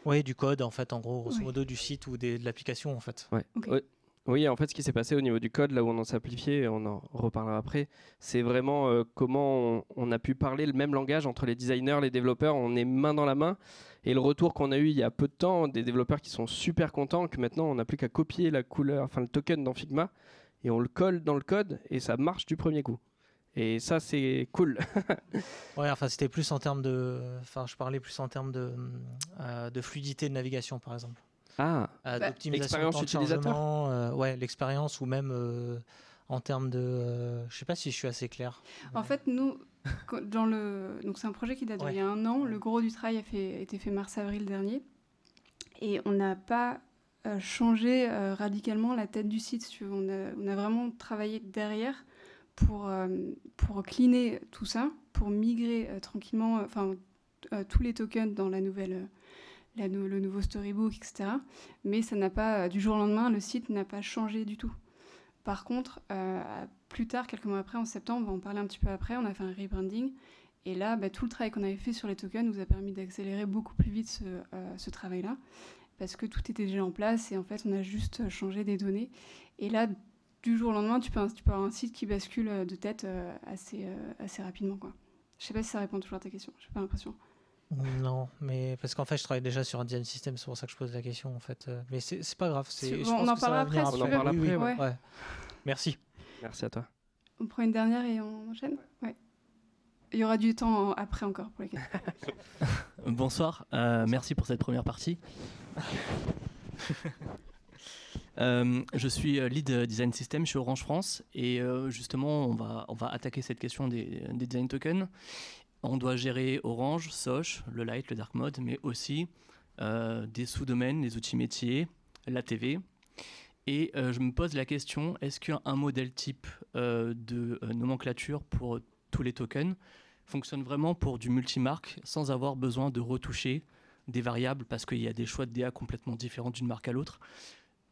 Oui, du code en fait, en gros, grosso modo du site ou de l'application en fait. Ouais. Okay. Ouais. Oui, en fait, ce qui s'est passé au niveau du code, là où on en simplifié, on en reparlera après, c'est vraiment comment on a pu parler le même langage entre les designers, les développeurs, on est main dans la main. Et le retour qu'on a eu il y a peu de temps, des développeurs qui sont super contents, que maintenant on n'a plus qu'à copier la couleur, enfin le token dans Figma, et on le colle dans le code, et ça marche du premier coup. Et ça, c'est cool. Ouais, enfin, c'était plus en termes de... Enfin, je parlais plus en termes de fluidité de navigation, par exemple. D'optimisation de temps de chargement, ouais, l'expérience, ou même en termes de... je sais pas si je suis assez clair. En fait, nous, donc c'est un projet qui date d'il y a 1 an. Le gros du travail a été fait mars-avril dernier. Et on n'a pas changé radicalement la tête du site. Si tu veux. On a vraiment travaillé derrière pour cleaner tout ça, pour migrer tranquillement tous les tokens dans le nouveau storybook, etc. Mais ça n'a pas, du jour au lendemain, le site n'a pas changé du tout. Par contre, plus tard, quelques mois après, en septembre, on va en parler un petit peu après, on a fait un rebranding. Et là, tout le travail qu'on avait fait sur les tokens nous a permis d'accélérer beaucoup plus vite ce travail-là, parce que tout était déjà en place et en fait, on a juste changé des données. Et là, du jour au lendemain, tu peux avoir un site qui bascule de tête assez rapidement, quoi. Je sais pas si ça répond toujours à ta question, j'ai pas l'impression. Non, mais parce qu'en fait, je travaille déjà sur un design system, c'est pour ça que je pose la question, en fait. Mais c'est pas grave. On en parlera après, si tu veux. Ouais. Merci. Merci à toi. On prend une dernière et on enchaîne. Ouais. Il y aura du temps après encore pour les questions. Bonsoir, merci pour cette première partie. Je suis lead design system chez Orange France et justement on va attaquer cette question des design tokens. On doit gérer Orange, Soch, le Light, le Dark Mode, mais aussi des sous-domaines, les outils métiers, la TV. Et je me pose la question, est-ce qu'un modèle type de nomenclature pour tous les tokens fonctionne vraiment pour du multimarque sans avoir besoin de retoucher des variables parce qu'il y a des choix de DA complètement différents d'une marque à l'autre?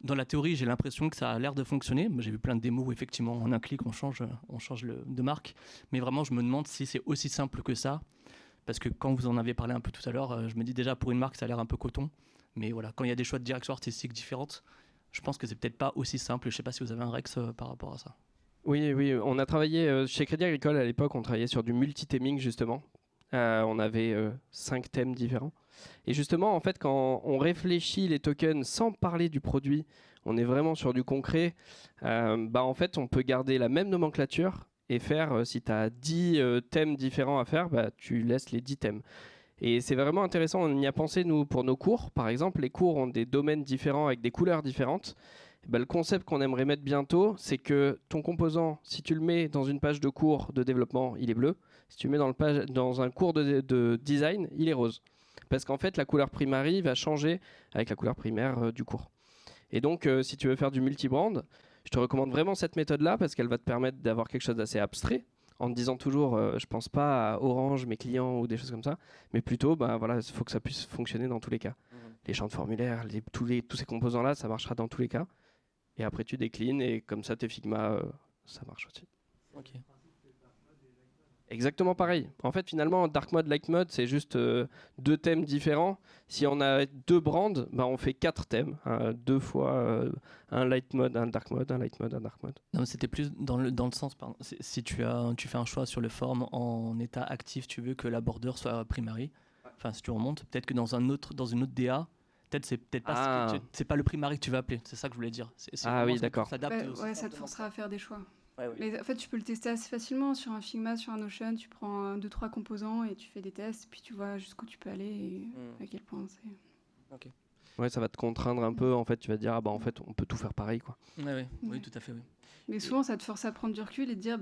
Dans la théorie, j'ai l'impression que ça a l'air de fonctionner. J'ai vu plein de démos où effectivement en un clic on change de marque. Mais vraiment, je me demande si c'est aussi simple que ça. Parce que quand vous en avez parlé un peu tout à l'heure, je me dis déjà pour une marque ça a l'air un peu coton. Mais voilà, quand il y a des choix de direction artistique différentes, je pense que c'est peut-être pas aussi simple. Je sais pas si vous avez un Rex par rapport à ça. Oui, on a travaillé chez Crédit Agricole à l'époque, on travaillait sur du multi-theming justement. On avait 5 thèmes différents. Et justement, en fait, quand on réfléchit les tokens sans parler du produit, on est vraiment sur du concret. En fait, on peut garder la même nomenclature et faire, si tu as 10 thèmes différents à faire, tu laisses les 10 thèmes. Et c'est vraiment intéressant, on y a pensé nous pour nos cours. Par exemple, les cours ont des domaines différents avec des couleurs différentes. Le concept qu'on aimerait mettre bientôt, c'est que ton composant, si tu le mets dans une page de cours de développement, il est bleu. Si tu le mets dans un cours de design, il est rose. Parce qu'en fait, la couleur primary va changer avec la couleur primaire du cours. Et donc, si tu veux faire du multibrand, je te recommande vraiment cette méthode-là parce qu'elle va te permettre d'avoir quelque chose d'assez abstrait, en te disant toujours, je pense pas à Orange, mes clients ou des choses comme ça, mais plutôt, il faut que ça puisse fonctionner dans tous les cas. Les champs de formulaire, tous ces composants-là, ça marchera dans tous les cas. Et après, tu déclines et comme ça, tes Figma, ça marche aussi. Ok. Exactement pareil. En fait, finalement, Dark Mode, Light Mode, c'est juste 2 thèmes différents. Si on a 2 brands, on fait 4 thèmes. 2 fois un Light Mode, un Dark Mode, un Light Mode, un Dark Mode. Non, c'était plus dans le sens, pardon. Si tu fais un choix sur le form en état actif, tu veux que la border soit primary. Enfin, si tu remontes, peut-être que dans une autre DA, c'est peut-être pas, c'est pas le primary que tu vas appeler. C'est ça que je voulais dire. Oui, d'accord. Ça te forcera à faire des choix. Mais en fait, tu peux le tester assez facilement sur un Figma, sur un Notion. Tu prends 2-3 composants et tu fais des tests, puis tu vois jusqu'où tu peux aller et à quel point c'est. Ok. Ouais, ça va te contraindre un peu. En fait, tu vas te dire en fait, on peut tout faire pareil, quoi. Oui, tout à fait. Oui. Mais souvent, ça te force à prendre du recul et te dire,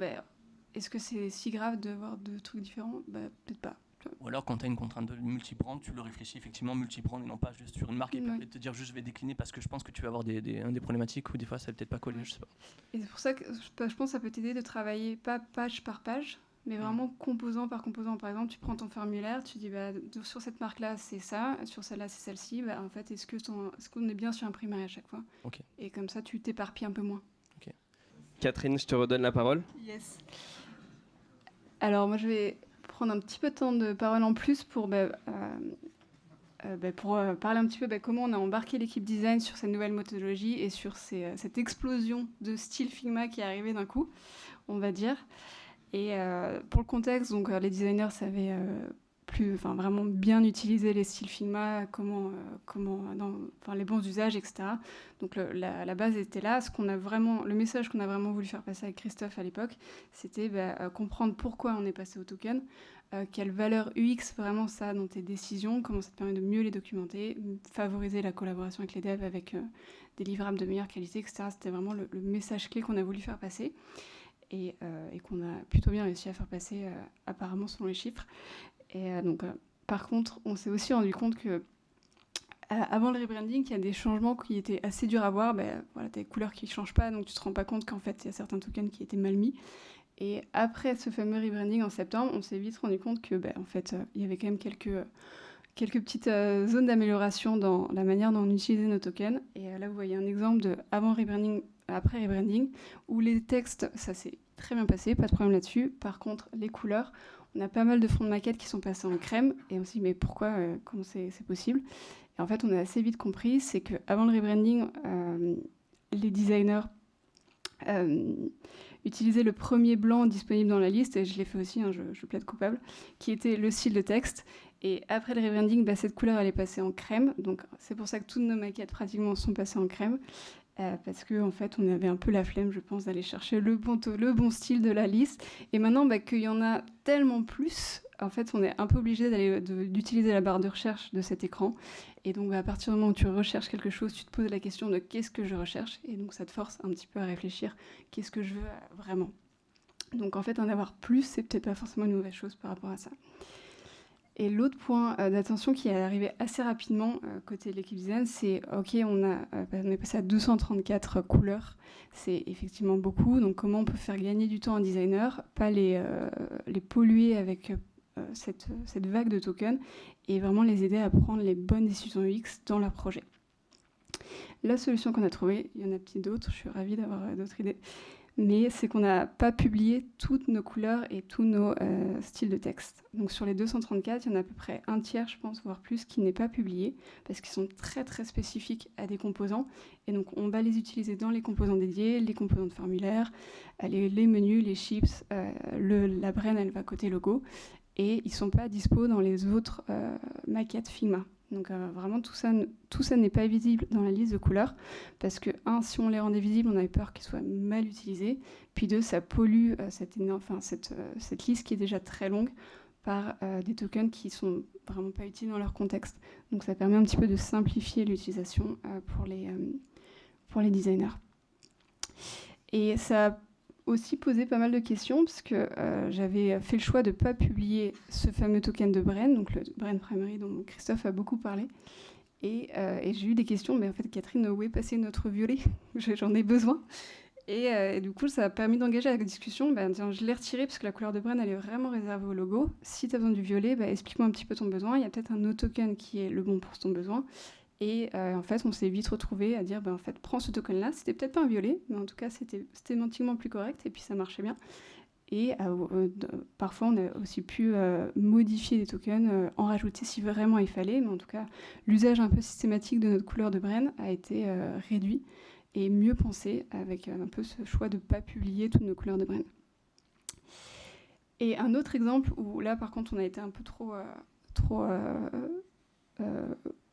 est-ce que c'est si grave de voir 2 trucs différents? Peut-être pas. Ou alors, quand tu as une contrainte de multibrand, tu le réfléchis effectivement multibrand et non pas juste sur une marque et te dire juste je vais décliner parce que je pense que tu vas avoir des problématiques ou des fois ça va peut-être pas coller, je sais pas. Et c'est pour ça que je pense que ça peut t'aider de travailler pas page par page, mais vraiment composant par composant. Par exemple, tu prends ton formulaire, tu dis sur cette marque-là c'est ça, sur celle-là c'est celle-ci. En fait, est-ce qu'on est bien sur un primaire à chaque fois? Et comme ça, tu t'éparpilles un peu moins. Catherine, je te redonne la parole. Yes. Alors moi je vais prendre un petit peu de temps de parole en plus pour parler un petit peu comment on a embarqué l'équipe design sur cette nouvelle méthodologie et sur cette explosion de style Figma qui est arrivée d'un coup, on va dire. Et pour le contexte, donc les designers savaient vraiment bien utiliser les styles Figma, les bons usages, etc. Donc la base était là. Le message qu'on a vraiment voulu faire passer avec Christophe à l'époque, c'était comprendre pourquoi on est passé au token, quelle valeur UX vraiment ça a dans tes décisions, comment ça te permet de mieux les documenter, favoriser la collaboration avec les devs avec des livrables de meilleure qualité, etc. C'était vraiment le message clé qu'on a voulu faire passer et qu'on a plutôt bien réussi à faire passer apparemment selon les chiffres. Et par contre, on s'est aussi rendu compte que avant le rebranding, il y a des changements qui étaient assez durs à voir. T'as les couleurs qui ne changent pas, donc tu ne te rends pas compte qu'en fait, il y a certains tokens qui étaient mal mis. Et après ce fameux rebranding en septembre, on s'est vite rendu compte que, en fait, il y avait quand même quelques petites zones d'amélioration dans la manière dont on utilisait nos tokens. Et là, vous voyez un exemple de avant rebranding, après rebranding, où les textes, ça s'est très bien passé, pas de problème là-dessus. Par contre, les couleurs, on a pas mal de fonds de maquette qui sont passés en crème et on s'est dit mais pourquoi, comment c'est possible? Et en fait, on a assez vite compris, c'est qu'avant le rebranding, les designers utilisaient le premier blanc disponible dans la liste, et je l'ai fait aussi, je plaide coupable, qui était le style de texte. Et après le rebranding, cette couleur elle est passée en crème, donc c'est pour ça que toutes nos maquettes pratiquement sont passées en crème. Parce qu'en fait, on avait un peu la flemme, je pense, d'aller chercher le bon style de la liste. Et maintenant, qu'il y en a tellement plus, en fait, on est un peu obligé d'utiliser la barre de recherche de cet écran. Et donc, à partir du moment où tu recherches quelque chose, tu te poses la question de qu'est-ce que je recherche. Et donc, ça te force un petit peu à réfléchir, qu'est-ce que je veux vraiment. Donc, en fait, en avoir plus, c'est peut-être pas forcément une mauvaise chose par rapport à ça. Et l'autre point d'attention qui est arrivé assez rapidement côté de l'équipe design, c'est OK, on est passé à 234 couleurs. C'est effectivement beaucoup. Donc, comment on peut faire gagner du temps à un designer, pas les polluer avec cette vague de tokens et vraiment les aider à prendre les bonnes décisions UX dans leur projet. La solution qu'on a trouvée, il y en a peut-être d'autres, je suis ravie d'avoir d'autres idées, mais c'est qu'on n'a pas publié toutes nos couleurs et tous nos styles de texte. Donc sur les 234, il y en a à peu près un tiers, je pense, voire plus, qui n'est pas publié, parce qu'ils sont très très spécifiques à des composants. Et donc on va les utiliser dans les composants dédiés, les composants de formulaire, les menus, les chips, la brain, elle va côté logo, et ils ne sont pas dispo dans les autres maquettes Figma. Donc vraiment, tout ça n'est pas visible dans la liste de couleurs, parce que, un, si on les rendait visibles, on avait peur qu'ils soient mal utilisés, puis deux, ça pollue cette liste qui est déjà très longue par des tokens qui sont vraiment pas utiles dans leur contexte. Donc ça permet un petit peu de simplifier l'utilisation pour les designers. Et ça a aussi posé pas mal de questions, parce que j'avais fait le choix de ne pas publier ce fameux token de Brain, donc le Brain Primary dont Christophe a beaucoup parlé. Et j'ai eu des questions, mais en fait, Catherine, où est passé notre violet? J'en ai besoin. Et du coup, ça a permis d'engager la discussion. Tiens, je l'ai retiré parce que la couleur de Brain, elle est vraiment réservée au logo. Si tu as besoin du violet, explique-moi un petit peu ton besoin. Il y a peut-être un autre token qui est le bon pour ton besoin. Et en fait, on s'est vite retrouvé à dire, en fait, prends ce token-là. C'était peut-être pas un violet, mais en tout cas, c'était sémantiquement plus correct. Et puis, ça marchait bien. Et parfois, on a aussi pu modifier des tokens, en rajouter si vraiment il fallait. Mais en tout cas, l'usage un peu systématique de notre couleur de Brain a été réduit et mieux pensé avec un peu ce choix de ne pas publier toutes nos couleurs de Brain. Et un autre exemple où là, par contre, on a été un peu trop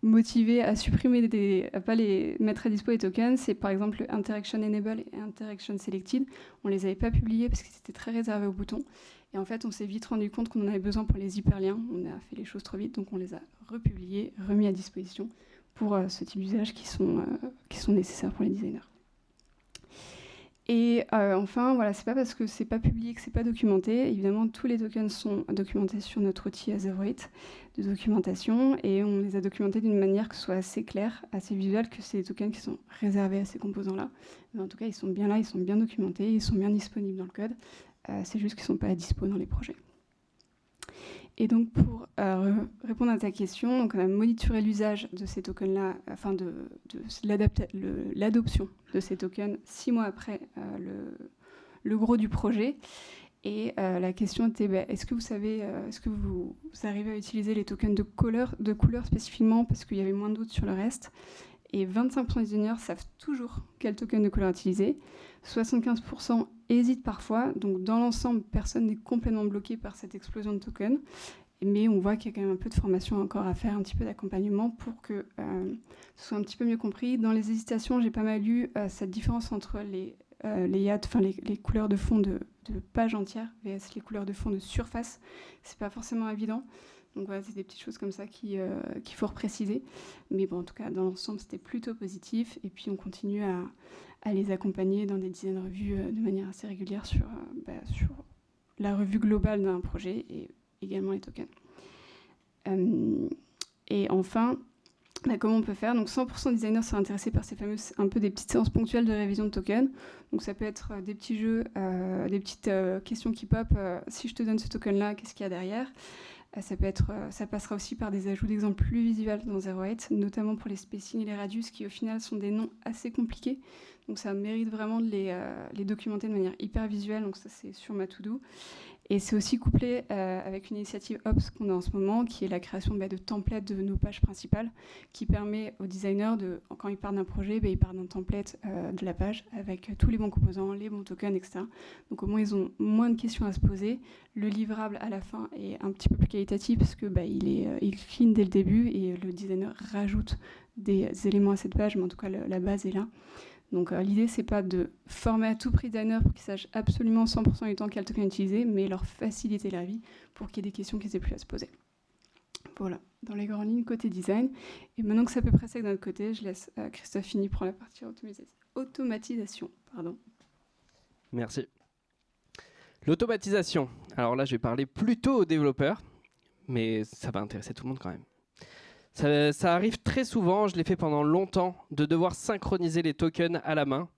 motivé à supprimer à pas les mettre à dispo les tokens, c'est par exemple le Interaction Enable et Interaction Selected. On les avait pas publiés parce que c'était très réservé aux boutons. Et en fait, on s'est vite rendu compte qu'on en avait besoin pour les hyperliens. On a fait les choses trop vite, donc on les a republiés, remis à disposition pour ce type d'usages qui sont nécessaires pour les designers. Et enfin, voilà, c'est pas parce que c'est pas publié que c'est pas documenté. Évidemment, tous les tokens sont documentés sur notre outil A08 de documentation, et on les a documentés d'une manière que ce soit assez clair, assez visuel, que c'est des tokens qui sont réservés à ces composants-là. Mais en tout cas, ils sont bien là, ils sont bien documentés, ils sont bien disponibles dans le code. C'est juste qu'ils sont pas à dispo dans les projets. Et donc, pour répondre à ta question, donc on a monitoré l'usage de ces tokens-là, enfin de l'adoption de ces tokens 6 mois après le gros du projet. Et la question était, est-ce que vous savez, est-ce que vous arrivez à utiliser les tokens de couleur spécifiquement parce qu'il y avait moins de doutes sur le reste? Et 25% des designers savent toujours quel token de couleur utiliser. 75% hésitent parfois. Donc dans l'ensemble, personne n'est complètement bloqué par cette explosion de tokens. Mais on voit qu'il y a quand même un peu de formation encore à faire, un petit peu d'accompagnement pour que ce soit un petit peu mieux compris. Dans les hésitations, j'ai pas mal lu cette différence entre les couleurs de fond de page entière vs les couleurs de fond de surface. C'est pas forcément évident. Donc voilà, c'est des petites choses comme ça qu'il faut repréciser. Mais bon, en tout cas, dans l'ensemble, c'était plutôt positif. Et puis, on continue à les accompagner dans des design reviews de manière assez régulière sur la revue globale d'un projet et également les tokens. Et enfin, comment on peut faire? Donc 100% des designers sont intéressés par ces fameuses, un peu des petites séances ponctuelles de révision de tokens. Donc ça peut être des petits jeux, des petites questions qui pop. Si je te donne ce token-là, qu'est-ce qu'il y a derrière? Ça passera aussi par des ajouts d'exemples plus visuels dans 08, notamment pour les spacing et les radius, qui au final sont des noms assez compliqués. Donc ça mérite vraiment de les documenter de manière hyper visuelle. Donc ça, c'est sur ma to-do. Et c'est aussi couplé avec une initiative Ops qu'on a en ce moment, qui est la création de templates de nos pages principales, qui permet aux designers, quand ils partent d'un projet, ils partent d'un template de la page avec tous les bons composants, les bons tokens, etc. Donc au moins, ils ont moins de questions à se poser. Le livrable à la fin est un petit peu plus qualitatif parce que il est clean dès le début et le designer rajoute des éléments à cette page, mais en tout cas, la base est là. Donc l'idée, c'est pas de former à tout prix designer pour qu'ils sachent absolument 100% du temps quel token utiliser, mais leur faciliter la vie pour qu'il y ait des questions qu'ils aient plus à se poser. Voilà, dans les grandes lignes côté design. Et maintenant que c'est à peu près ça de notre côté, je laisse Christophe Fini prendre la partie automatisation. Pardon. Merci. L'automatisation. Alors là, je vais parler plutôt aux développeurs, mais ça va intéresser tout le monde quand même. Ça arrive très souvent, je l'ai fait pendant longtemps, de devoir synchroniser les tokens à la main.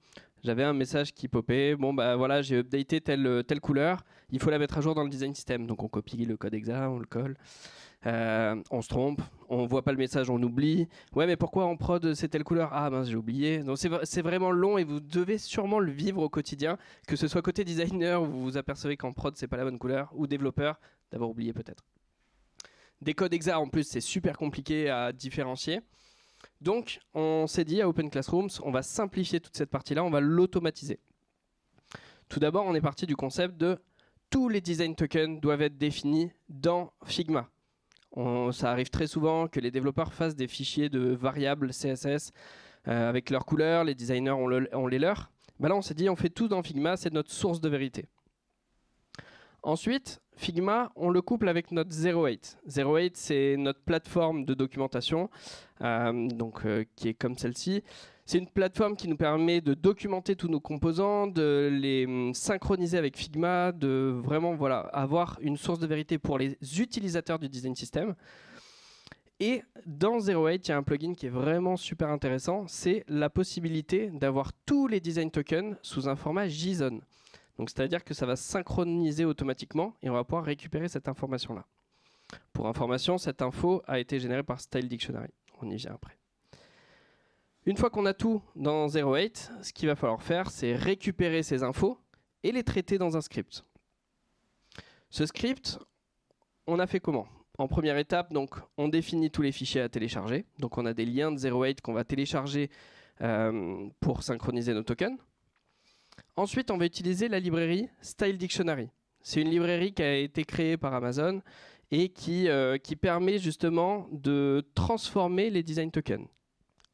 J'avais un message qui popait, bon bah voilà, j'ai updaté telle couleur, il faut la mettre à jour dans le design system. Donc on copie le code exa, on le colle, on se trompe, on voit pas le message, on oublie. Ouais mais pourquoi en prod c'est telle couleur? Ah mince j'ai oublié. Donc c'est vraiment long et vous devez sûrement le vivre au quotidien, que ce soit côté designer où vous vous apercevez qu'en prod c'est pas la bonne couleur, ou développeur d'avoir oublié peut-être. Des codes exa en plus c'est super compliqué à différencier. Donc on s'est dit à Open Classrooms, on va simplifier toute cette partie-là, on va l'automatiser. Tout d'abord on est parti du concept de tous les design tokens doivent être définis dans Figma. Ça arrive très souvent que les développeurs fassent des fichiers de variables CSS avec leurs couleurs, les designers ont les leurs. Bah là on s'est dit on fait tout dans Figma, c'est notre source de vérité. Ensuite, Figma, on le couple avec notre 08. 08, c'est notre plateforme de documentation, qui est comme celle-ci. C'est une plateforme qui nous permet de documenter tous nos composants, de les synchroniser avec Figma, de vraiment avoir une source de vérité pour les utilisateurs du design system. Et dans 08, il y a un plugin qui est vraiment super intéressant, c'est la possibilité d'avoir tous les design tokens sous un format JSON. Donc c'est-à-dire que ça va synchroniser automatiquement et on va pouvoir récupérer cette information-là. Pour information, cette info a été générée par Style Dictionary. On y vient après. Une fois qu'on a tout dans 08, ce qu'il va falloir faire, c'est récupérer ces infos et les traiter dans un script. Ce script, on a fait comment? En première étape, donc, on définit tous les fichiers à télécharger. Donc on a des liens de 08 qu'on va télécharger pour synchroniser nos tokens. Ensuite, on va utiliser la librairie Style Dictionary. C'est une librairie qui a été créée par Amazon et qui permet justement de transformer les design tokens.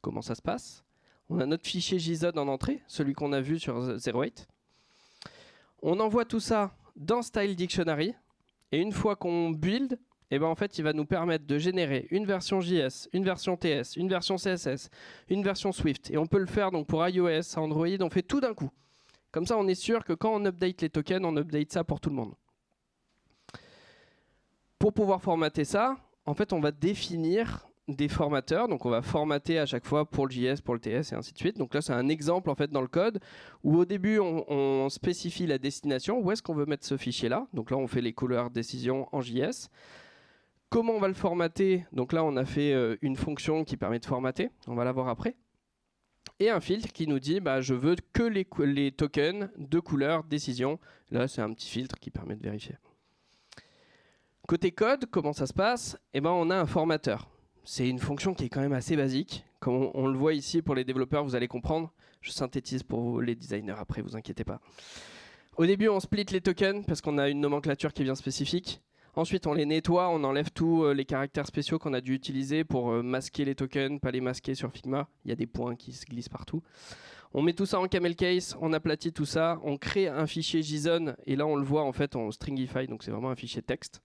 Comment ça se passe? On a notre fichier JSON en entrée, celui qu'on a vu sur 08. On envoie tout ça dans Style Dictionary et une fois qu'on build, en fait, il va nous permettre de générer une version JS, une version TS, une version CSS, une version Swift. Et on peut le faire donc pour iOS, Android, on fait tout d'un coup. Comme ça, on est sûr que quand on update les tokens, on update ça pour tout le monde. Pour pouvoir formater ça, en fait, on va définir des formateurs. Donc, on va formater à chaque fois pour le JS, pour le TS et ainsi de suite. Donc là, c'est un exemple en fait dans le code où au début, on spécifie la destination. Où est-ce qu'on veut mettre ce fichier-là? Donc là, on fait les couleurs décision en JS. Comment on va le formater? Donc là, on a fait une fonction qui permet de formater. On va la voir après. Et un filtre qui nous dit je veux que les tokens de couleur décision. Là, c'est un petit filtre qui permet de vérifier. Côté code, comment ça se passe? On a un formateur. C'est une fonction qui est quand même assez basique. Comme on le voit ici pour les développeurs, vous allez comprendre. Je synthétise pour les designers après, vous inquiétez pas. Au début, on split les tokens parce qu'on a une nomenclature qui est bien spécifique. Ensuite, on les nettoie, on enlève tous les caractères spéciaux qu'on a dû utiliser pour masquer les tokens, pas les masquer sur Figma. Il y a des points qui se glissent partout. On met tout ça en camel case, on aplatit tout ça, on crée un fichier JSON et là on le voit en fait en stringify, donc c'est vraiment un fichier texte.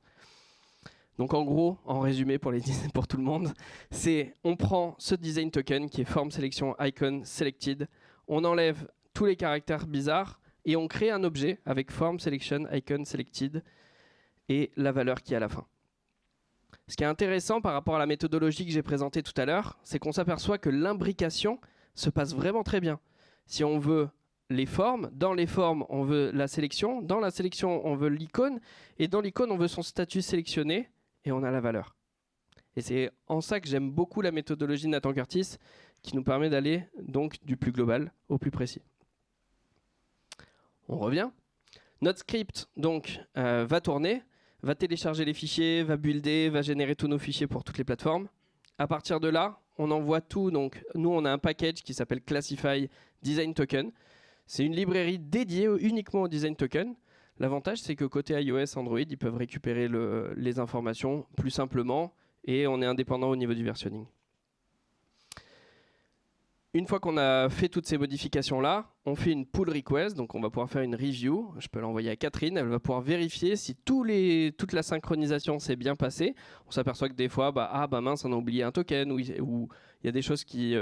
Donc en gros, en résumé pour tout le monde, c'est on prend ce design token qui est form selection icon selected, on enlève tous les caractères bizarres et on crée un objet avec form selection icon selected et la valeur qui est à la fin. Ce qui est intéressant par rapport à la méthodologie que j'ai présentée tout à l'heure, c'est qu'on s'aperçoit que l'imbrication se passe vraiment très bien. Si on veut les formes, dans les formes, on veut la sélection, dans la sélection, on veut l'icône, et dans l'icône, on veut son statut sélectionné, et on a la valeur. Et c'est en ça que j'aime beaucoup la méthodologie de Nathan Curtis, qui nous permet d'aller donc du plus global au plus précis. On revient. Notre script donc va tourner, va télécharger les fichiers, va builder, va générer tous nos fichiers pour toutes les plateformes. À partir de là, on envoie tout. Donc, nous, on a un package qui s'appelle Classify Design Token. C'est une librairie dédiée uniquement au design token. L'avantage, c'est que côté iOS, Android, ils peuvent récupérer les informations plus simplement et on est indépendant au niveau du versionning. Une fois qu'on a fait toutes ces modifications-là, on fait une pull request, donc on va pouvoir faire une review. Je peux l'envoyer à Catherine, elle va pouvoir vérifier si toute la synchronisation s'est bien passée. On s'aperçoit que des fois, mince, on a oublié un token, ou il y a des choses qui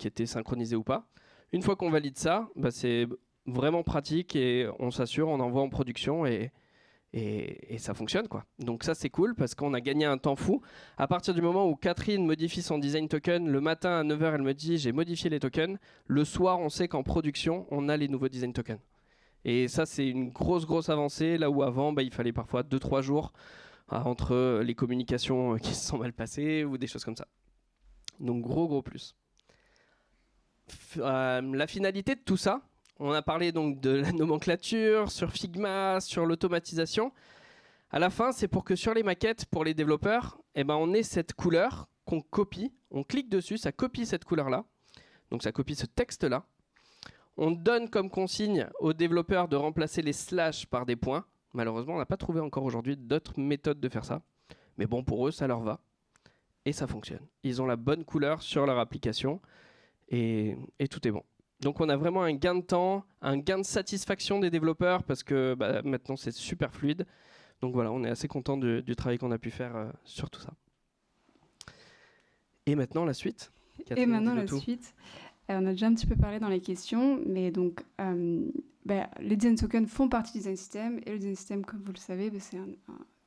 étaient synchronisées ou pas. Une fois qu'on valide ça, c'est vraiment pratique et on s'assure, on envoie en production et ça fonctionne, quoi. Donc ça, c'est cool parce qu'on a gagné un temps fou. À partir du moment où Catherine modifie son design token, le matin à 9h, elle me dit j'ai modifié les tokens. Le soir, on sait qu'en production, on a les nouveaux design tokens. Et ça, c'est une grosse avancée. Là où avant, il fallait parfois 2-3 jours entre les communications qui se sont mal passées ou des choses comme ça. Donc gros plus. La finalité de tout ça, on a parlé donc de la nomenclature, sur Figma, sur l'automatisation. À la fin, c'est pour que sur les maquettes, pour les développeurs, on ait cette couleur qu'on copie. On clique dessus, ça copie cette couleur-là. Donc ça copie ce texte-là. On donne comme consigne aux développeurs de remplacer les slash par des points. Malheureusement, on n'a pas trouvé encore aujourd'hui d'autres méthodes de faire ça. Mais bon, pour eux, ça leur va. Et ça fonctionne. Ils ont la bonne couleur sur leur application. Et tout est bon. Donc on a vraiment un gain de temps, un gain de satisfaction des développeurs parce que maintenant c'est super fluide. Donc voilà, on est assez content du travail qu'on a pu faire sur tout ça. Et maintenant la suite. Catherine, et maintenant la suite. On a déjà un petit peu parlé dans les questions, mais donc les design tokens font partie du design system et le design system, comme vous le savez, c'est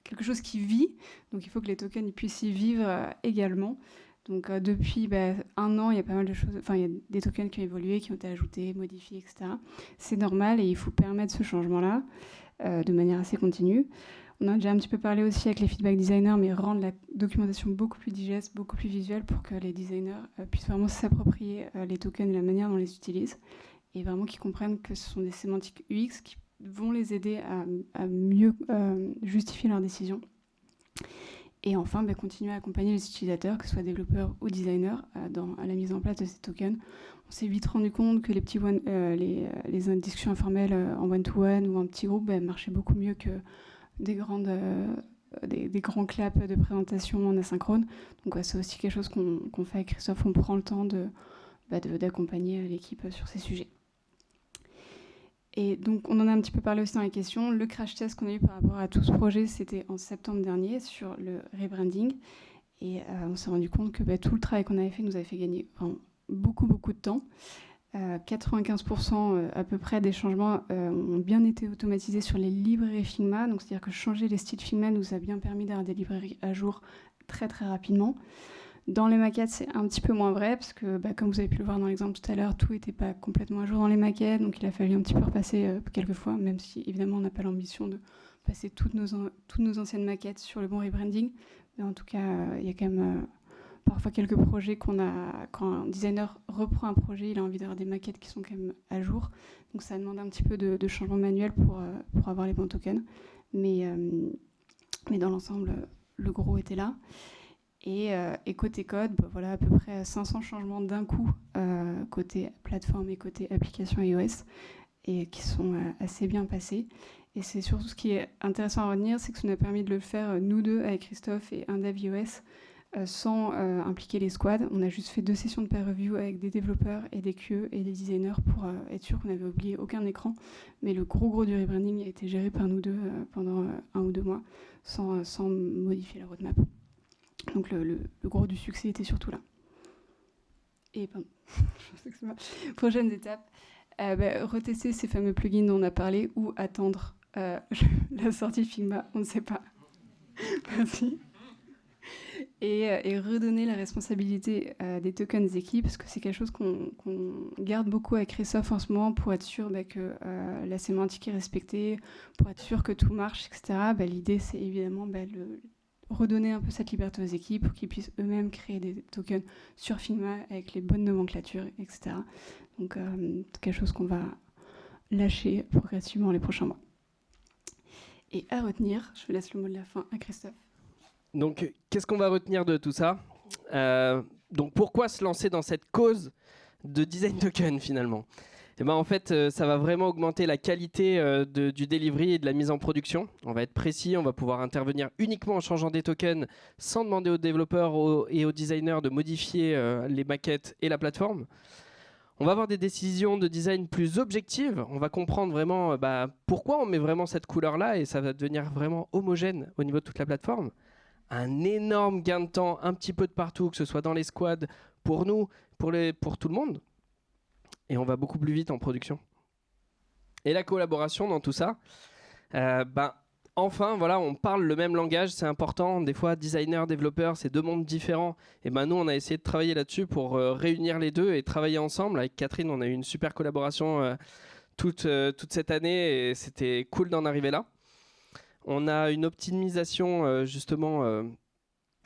quelque chose qui vit. Donc il faut que les tokens puissent y vivre également. Donc depuis un an, il y a pas mal de choses, il y a des tokens qui ont évolué, qui ont été ajoutés, modifiés, etc. C'est normal et il faut permettre ce changement-là de manière assez continue. On a déjà un petit peu parlé aussi avec les feedback designers, mais rendre la documentation beaucoup plus digeste, beaucoup plus visuelle pour que les designers puissent vraiment s'approprier les tokens et la manière dont on les utilise et vraiment qu'ils comprennent que ce sont des sémantiques UX qui vont les aider à mieux justifier leurs décisions. Et enfin, continuer à accompagner les utilisateurs, que ce soit développeurs ou designers, à la mise en place de ces tokens. On s'est vite rendu compte que les discussions informelles en one-to-one ou en petit groupe marchaient beaucoup mieux que des grands claps de présentation en asynchrone. Donc c'est aussi quelque chose qu'on fait avec Christophe. On prend le temps d'accompagner l'équipe sur ces sujets. Et donc, on en a un petit peu parlé aussi dans les questions. Le crash test qu'on a eu par rapport à tout ce projet, c'était en septembre dernier sur le rebranding. Et on s'est rendu compte que tout le travail qu'on avait fait nous avait fait gagner beaucoup de temps. 95% à peu près des changements ont bien été automatisés sur les librairies Figma. Donc, c'est-à-dire que changer les styles Figma nous a bien permis d'avoir des librairies à jour très rapidement. Dans les maquettes, c'est un petit peu moins vrai, parce que, comme vous avez pu le voir dans l'exemple tout à l'heure, tout n'était pas complètement à jour dans les maquettes, donc il a fallu un petit peu repasser quelques fois, même si, évidemment, on n'a pas l'ambition de passer toutes nos anciennes maquettes sur le bon rebranding. Mais en tout cas, il y a quand même parfois quelques projets quand un designer reprend un projet, il a envie d'avoir des maquettes qui sont quand même à jour. Donc ça demande un petit peu de changement manuel pour avoir les bons tokens. Mais dans l'ensemble, le gros était là. Et côté code, à peu près 500 changements d'un coup, côté plateforme et côté application iOS, et qui sont assez bien passés. Et c'est surtout ce qui est intéressant à retenir, c'est que ça nous a permis de le faire, nous deux, avec Christophe et un dev iOS, sans impliquer les squads. On a juste fait 2 sessions de peer review avec des développeurs et des QE et des designers pour être sûr qu'on n'avait oublié aucun écran. Mais le gros du rebranding a été géré par nous deux pendant 1 ou 2 mois, sans modifier la roadmap. Donc le gros du succès était surtout là. Et prochaine étape, retester ces fameux plugins dont on a parlé ou attendre la sortie Figma, on ne sait pas. Merci. Et redonner la responsabilité des tokens des équipes, parce que c'est quelque chose qu'on garde beaucoup avec Christophe en ce moment pour être sûr que la sémantique est respectée, pour être sûr que tout marche, etc. L'idée, c'est évidemment redonner un peu cette liberté aux équipes pour qu'ils puissent eux-mêmes créer des tokens sur Figma avec les bonnes nomenclatures, etc. Donc, c'est quelque chose qu'on va lâcher progressivement les prochains mois. Et à retenir, je laisse le mot de la fin à Christophe. Donc, qu'est-ce qu'on va retenir de tout ça ? Donc, pourquoi se lancer dans cette cause de design token finalement ? Et ben en fait, ça va vraiment augmenter la qualité du delivery et de la mise en production. On va être précis, on va pouvoir intervenir uniquement en changeant des tokens sans demander aux développeurs et aux designers de modifier les maquettes et la plateforme. On va avoir des décisions de design plus objectives. On va comprendre vraiment pourquoi on met vraiment cette couleur-là et ça va devenir vraiment homogène au niveau de toute la plateforme. Un énorme gain de temps, un petit peu de partout, que ce soit dans les squads, pour nous, pour tout le monde. Et on va beaucoup plus vite en production. Et la collaboration dans tout ça, enfin, voilà, on parle le même langage, c'est important. Des fois, designer, développeur, c'est deux mondes différents. Et nous, on a essayé de travailler là-dessus pour réunir les deux et travailler ensemble. Avec Catherine, on a eu une super collaboration toute cette année et c'était cool d'en arriver là. On a une optimisation justement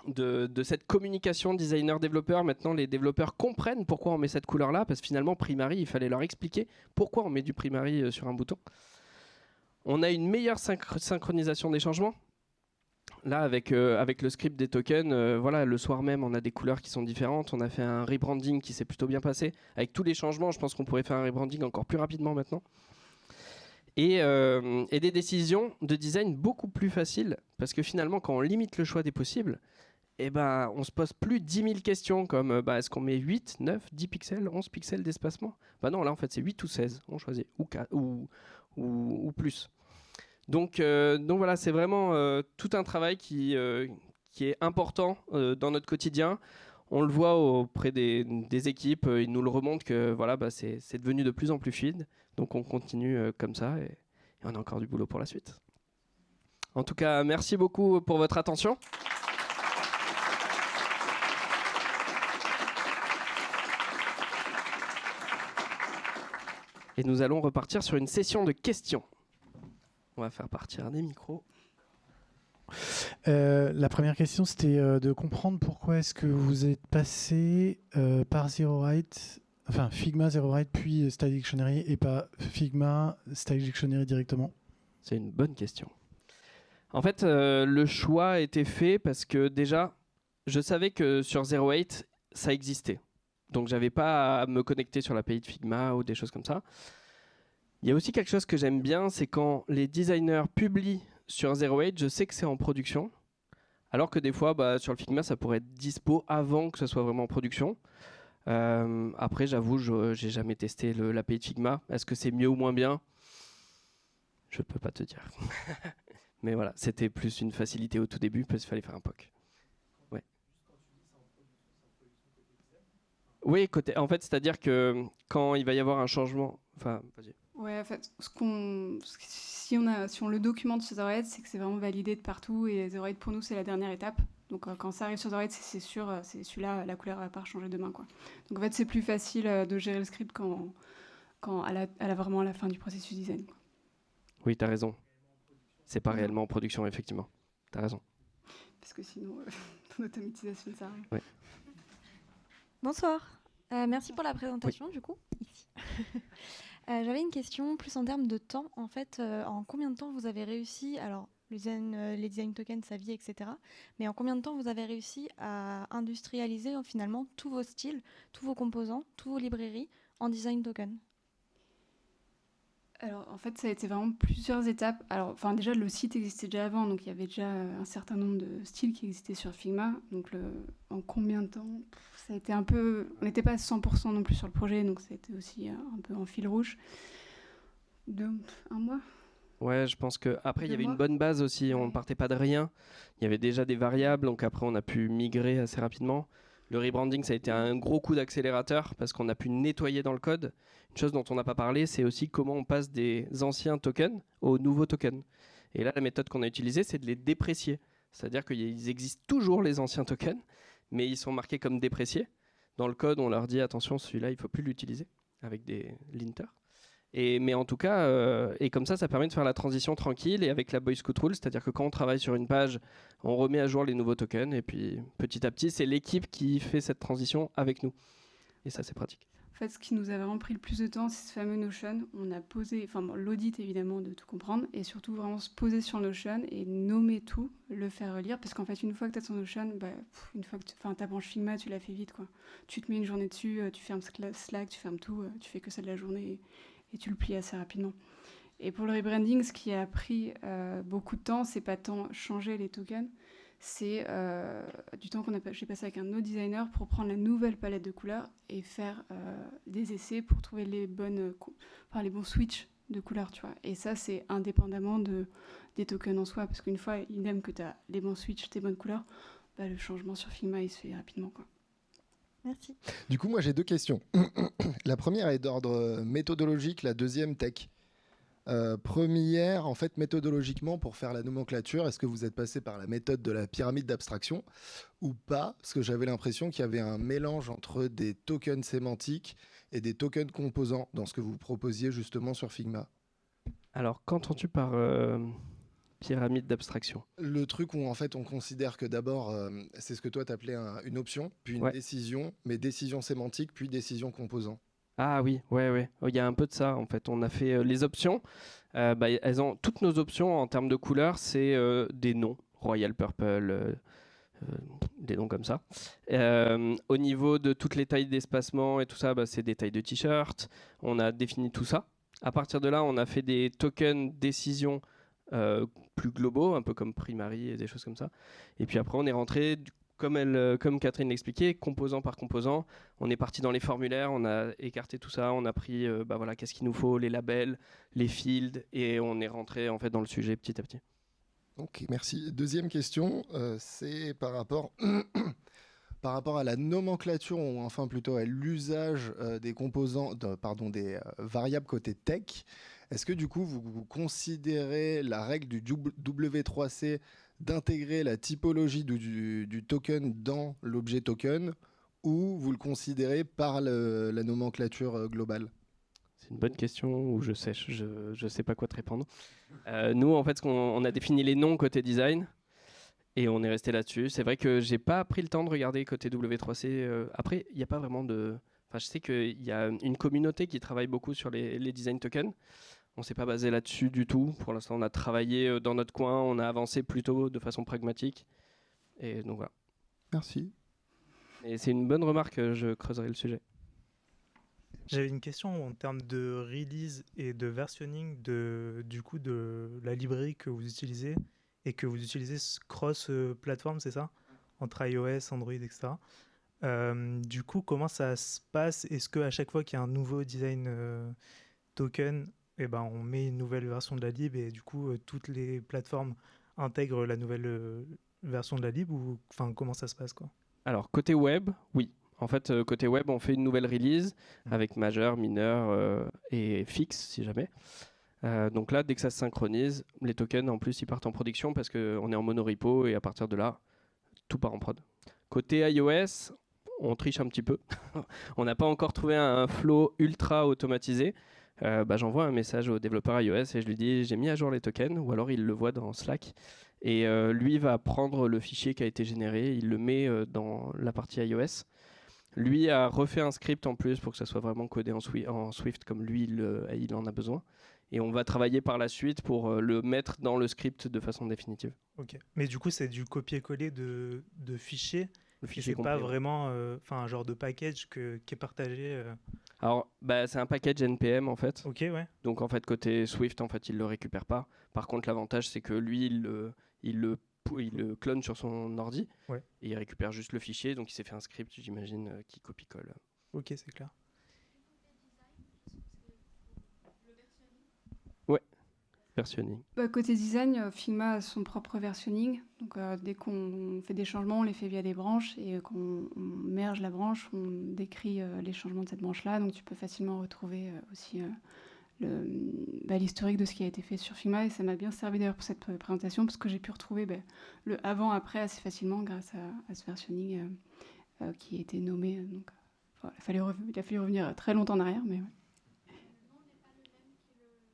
de cette communication designer-développeur. Maintenant, les développeurs comprennent pourquoi on met cette couleur-là, parce que finalement, Primary, il fallait leur expliquer pourquoi on met du Primary sur un bouton. On a une meilleure synchronisation des changements. Là, avec le script des tokens, voilà, le soir même, on a des couleurs qui sont différentes. On a fait un rebranding qui s'est plutôt bien passé. Avec tous les changements, je pense qu'on pourrait faire un rebranding encore plus rapidement maintenant. Et des décisions de design beaucoup plus faciles, parce que finalement, quand on limite le choix des possibles, on se pose plus 10 000 questions comme est-ce qu'on met 8, 9, 10 pixels, 11 pixels d'espacement? Non, là en fait c'est 8 ou 16, on choisit, ou plus. Donc voilà, c'est vraiment tout un travail qui est important dans notre quotidien. On le voit auprès des équipes, ils nous le remontent que voilà, c'est devenu de plus en plus fluide. Donc on continue comme ça et on a encore du boulot pour la suite. En tout cas, merci beaucoup pour votre attention. Et nous allons repartir sur une session de questions. On va faire partir des micros. La première question, c'était de comprendre pourquoi est-ce que vous êtes passé par ZeroWrite, enfin Figma, ZeroWrite, puis Style Dictionary, et pas Figma, Style Dictionary directement. C'est une bonne question. En fait, le choix a été fait parce que déjà, je savais que sur ZeroWrite, ça existait. Donc, j'avais pas à me connecter sur l'API de Figma ou des choses comme ça. Il y a aussi quelque chose que j'aime bien, c'est quand les designers publient sur ZeroWrite, je sais que c'est en production. Alors que des fois, sur le Figma, ça pourrait être dispo avant que ce soit vraiment en production. Après, j'avoue, je n'ai jamais testé l'API de Figma. Est-ce que c'est mieux ou moins bien? Je ne peux pas te dire. Mais voilà, c'était plus une facilité au tout début parce qu'il fallait faire un POC. Ouais. Oui, en fait, c'est-à-dire que quand il va y avoir un changement... Enfin, vas-y. Ouais, en fait, si on le documente sur ZeroWrite, c'est que c'est vraiment validé de partout et ZeroWrite pour nous c'est la dernière étape. Donc quand ça arrive sur ZeroWrite, c'est sûr, c'est celui-là, la couleur va pas changer demain, quoi. Donc en fait c'est plus facile de gérer le script quand à la vraiment à la fin du processus design, quoi. Oui, t'as raison. C'est pas réellement en production, effectivement. T'as raison. Parce que sinon, ton automatisation, ça arrive. Ouais. Bonsoir. Merci pour la présentation, du coup. Ici. J'avais une question plus en termes de temps. En fait, en combien de temps vous avez réussi, alors les design tokens, sa vie, etc. Mais en combien de temps vous avez réussi à industrialiser finalement tous vos styles, tous vos composants, tous vos librairies en design token? Alors en fait ça a été vraiment plusieurs étapes. Alors enfin déjà le site existait déjà avant, donc il y avait déjà un certain nombre de styles qui existaient sur Figma. Donc en combien de temps, ça a été un peu, on n'était pas à 100% non plus sur le projet, donc ça a été aussi un peu en fil rouge. Un mois. Ouais, je pense qu'après il y avait mois. une bonne base aussi, on ne partait pas de rien. Il y avait déjà des variables, donc après on a pu migrer assez rapidement. Le rebranding, ça a été un gros coup d'accélérateur parce qu'on a pu nettoyer dans le code. Une chose dont on n'a pas parlé, c'est aussi comment on passe des anciens tokens aux nouveaux tokens. Et là, la méthode qu'on a utilisée, c'est de les déprécier. C'est-à-dire qu'ils existent toujours, les anciens tokens, mais ils sont marqués comme dépréciés. Dans le code, on leur dit, attention, celui-là, il ne faut plus l'utiliser, avec des linters. Mais en tout cas, et comme ça permet de faire la transition tranquille et avec la Boy Scout Rule, c'est-à-dire que quand on travaille sur une page, on remet à jour les nouveaux tokens et puis petit à petit, c'est l'équipe qui fait cette transition avec nous. Et ça, c'est pratique. En fait, ce qui nous a vraiment pris le plus de temps, c'est ce fameux Notion. On a posé, enfin bon, l'audit évidemment de tout comprendre, et surtout vraiment se poser sur Notion et nommer tout, le faire relire, parce qu'en fait, une fois que tu as ton Notion, une fois que ta branche Figma, tu la fais vite, quoi. Tu te mets une journée dessus, tu fermes Slack, tu fermes tout, tu fais que ça de la journée, et tu le plies assez rapidement. Et pour le rebranding, ce qui a pris beaucoup de temps, c'est pas tant changer les tokens, c'est du temps j'ai passé avec un autre designer pour prendre la nouvelle palette de couleurs et faire des essais pour trouver les bons switches de couleurs, tu vois. Et ça, c'est indépendamment des tokens en soi, parce qu'une fois, idem que tu as les bons switches, tes bonnes couleurs, le changement sur Figma, il se fait rapidement, quoi. Merci. Du coup, moi, j'ai 2 questions. La première est d'ordre méthodologique, la deuxième tech. Première, en fait, méthodologiquement, pour faire la nomenclature, est-ce que vous êtes passé par la méthode de la pyramide d'abstraction ou pas? Parce que j'avais l'impression qu'il y avait un mélange entre des tokens sémantiques et des tokens composants dans ce que vous proposiez justement sur Figma. Alors, qu'entends-tu par pyramide d'abstraction? Le truc où en fait on considère que d'abord c'est ce que toi t'appelais une option, puis une décision, mais décision sémantique, puis décision composant. Ah oui, ouais. Il y a un peu de ça en fait. On a fait les options. Elles ont toutes nos options en termes de couleurs, c'est des noms, Royal Purple, des noms comme ça. Au niveau de toutes les tailles d'espacement et tout ça, c'est des tailles de t-shirt. On a défini tout ça. À partir de là, on a fait des tokens décisions plus globaux, un peu comme Primary et des choses comme ça. Et puis après, on est rentré comme Catherine l'expliquait, composant par composant, on est parti dans les formulaires, on a écarté tout ça, on a pris qu'est-ce qu'il nous faut, les labels, les fields, et on est rentré en fait dans le sujet petit à petit. Ok, merci. Deuxième question, c'est par rapport à la nomenclature, ou enfin plutôt à l'usage des composants, des variables côté tech. Est-ce que du coup vous considérez la règle du W3C d'intégrer la typologie du token dans l'objet token, ou vous le considérez par la nomenclature globale? C'est une bonne question où je sais pas quoi te répondre. Nous, en fait, on a défini les noms côté design et on est resté là-dessus. C'est vrai que j'ai pas pris le temps de regarder côté W3C. Après, il n'y a pas vraiment de... Enfin, je sais qu'il y a une communauté qui travaille beaucoup sur les design tokens. On ne s'est pas basé là-dessus du tout. Pour l'instant, on a travaillé dans notre coin, on a avancé plutôt de façon pragmatique. Et donc voilà. Merci. Et c'est une bonne remarque, je creuserai le sujet. J'avais une question en termes de release et de versionning de la librairie que vous utilisez et que vous utilisez cross-platform, c'est ça? Entre iOS, Android, etc. Du coup, comment ça se passe? Est-ce qu'à chaque fois qu'il y a un nouveau design token, on met une nouvelle version de la lib et du coup, toutes les plateformes intègrent la nouvelle version de la lib, ou comment ça se passe, quoi? Alors, côté web, oui. En fait, côté web, on fait une nouvelle release avec majeur, mineur et fixe, si jamais. Donc là, dès que ça se synchronise, les tokens, en plus, ils partent en production parce qu'on est en monorepo et à partir de là, tout part en prod. Côté iOS, on triche un petit peu. On n'a pas encore trouvé un flow ultra automatisé. J'envoie un message au développeur iOS et je lui dis j'ai mis à jour les tokens, ou alors il le voit dans Slack. Et lui va prendre le fichier qui a été généré, il le met dans la partie iOS. Lui a refait un script en plus pour que ça soit vraiment codé en Swift comme lui il en a besoin. Et on va travailler par la suite pour le mettre dans le script de façon définitive. Ok. Mais du coup, c'est du copier-coller de fichiers. Le fichier c'est complet, pas vraiment un genre de package qui est partagé. Alors, c'est un package NPM en fait. Ok, ouais. Donc en fait, côté Swift, en fait, il le récupère pas. Par contre, l'avantage, c'est que lui, il le clone sur son ordi, ouais. Et il récupère juste le fichier. Donc il s'est fait un script, j'imagine, qui copie-colle. Ok, c'est clair. Ouais, versionning. Côté design, Figma a son propre versionning. Donc dès qu'on fait des changements, on les fait via des branches, et quand on merge la branche, on décrit les changements de cette branche-là. Donc tu peux facilement retrouver aussi l'historique de ce qui a été fait sur Figma, et ça m'a bien servi d'ailleurs pour cette présentation, parce que j'ai pu retrouver le avant-après assez facilement grâce à ce versionning qui a été nommé. Donc, il a fallu revenir très longtemps en arrière, mais ouais.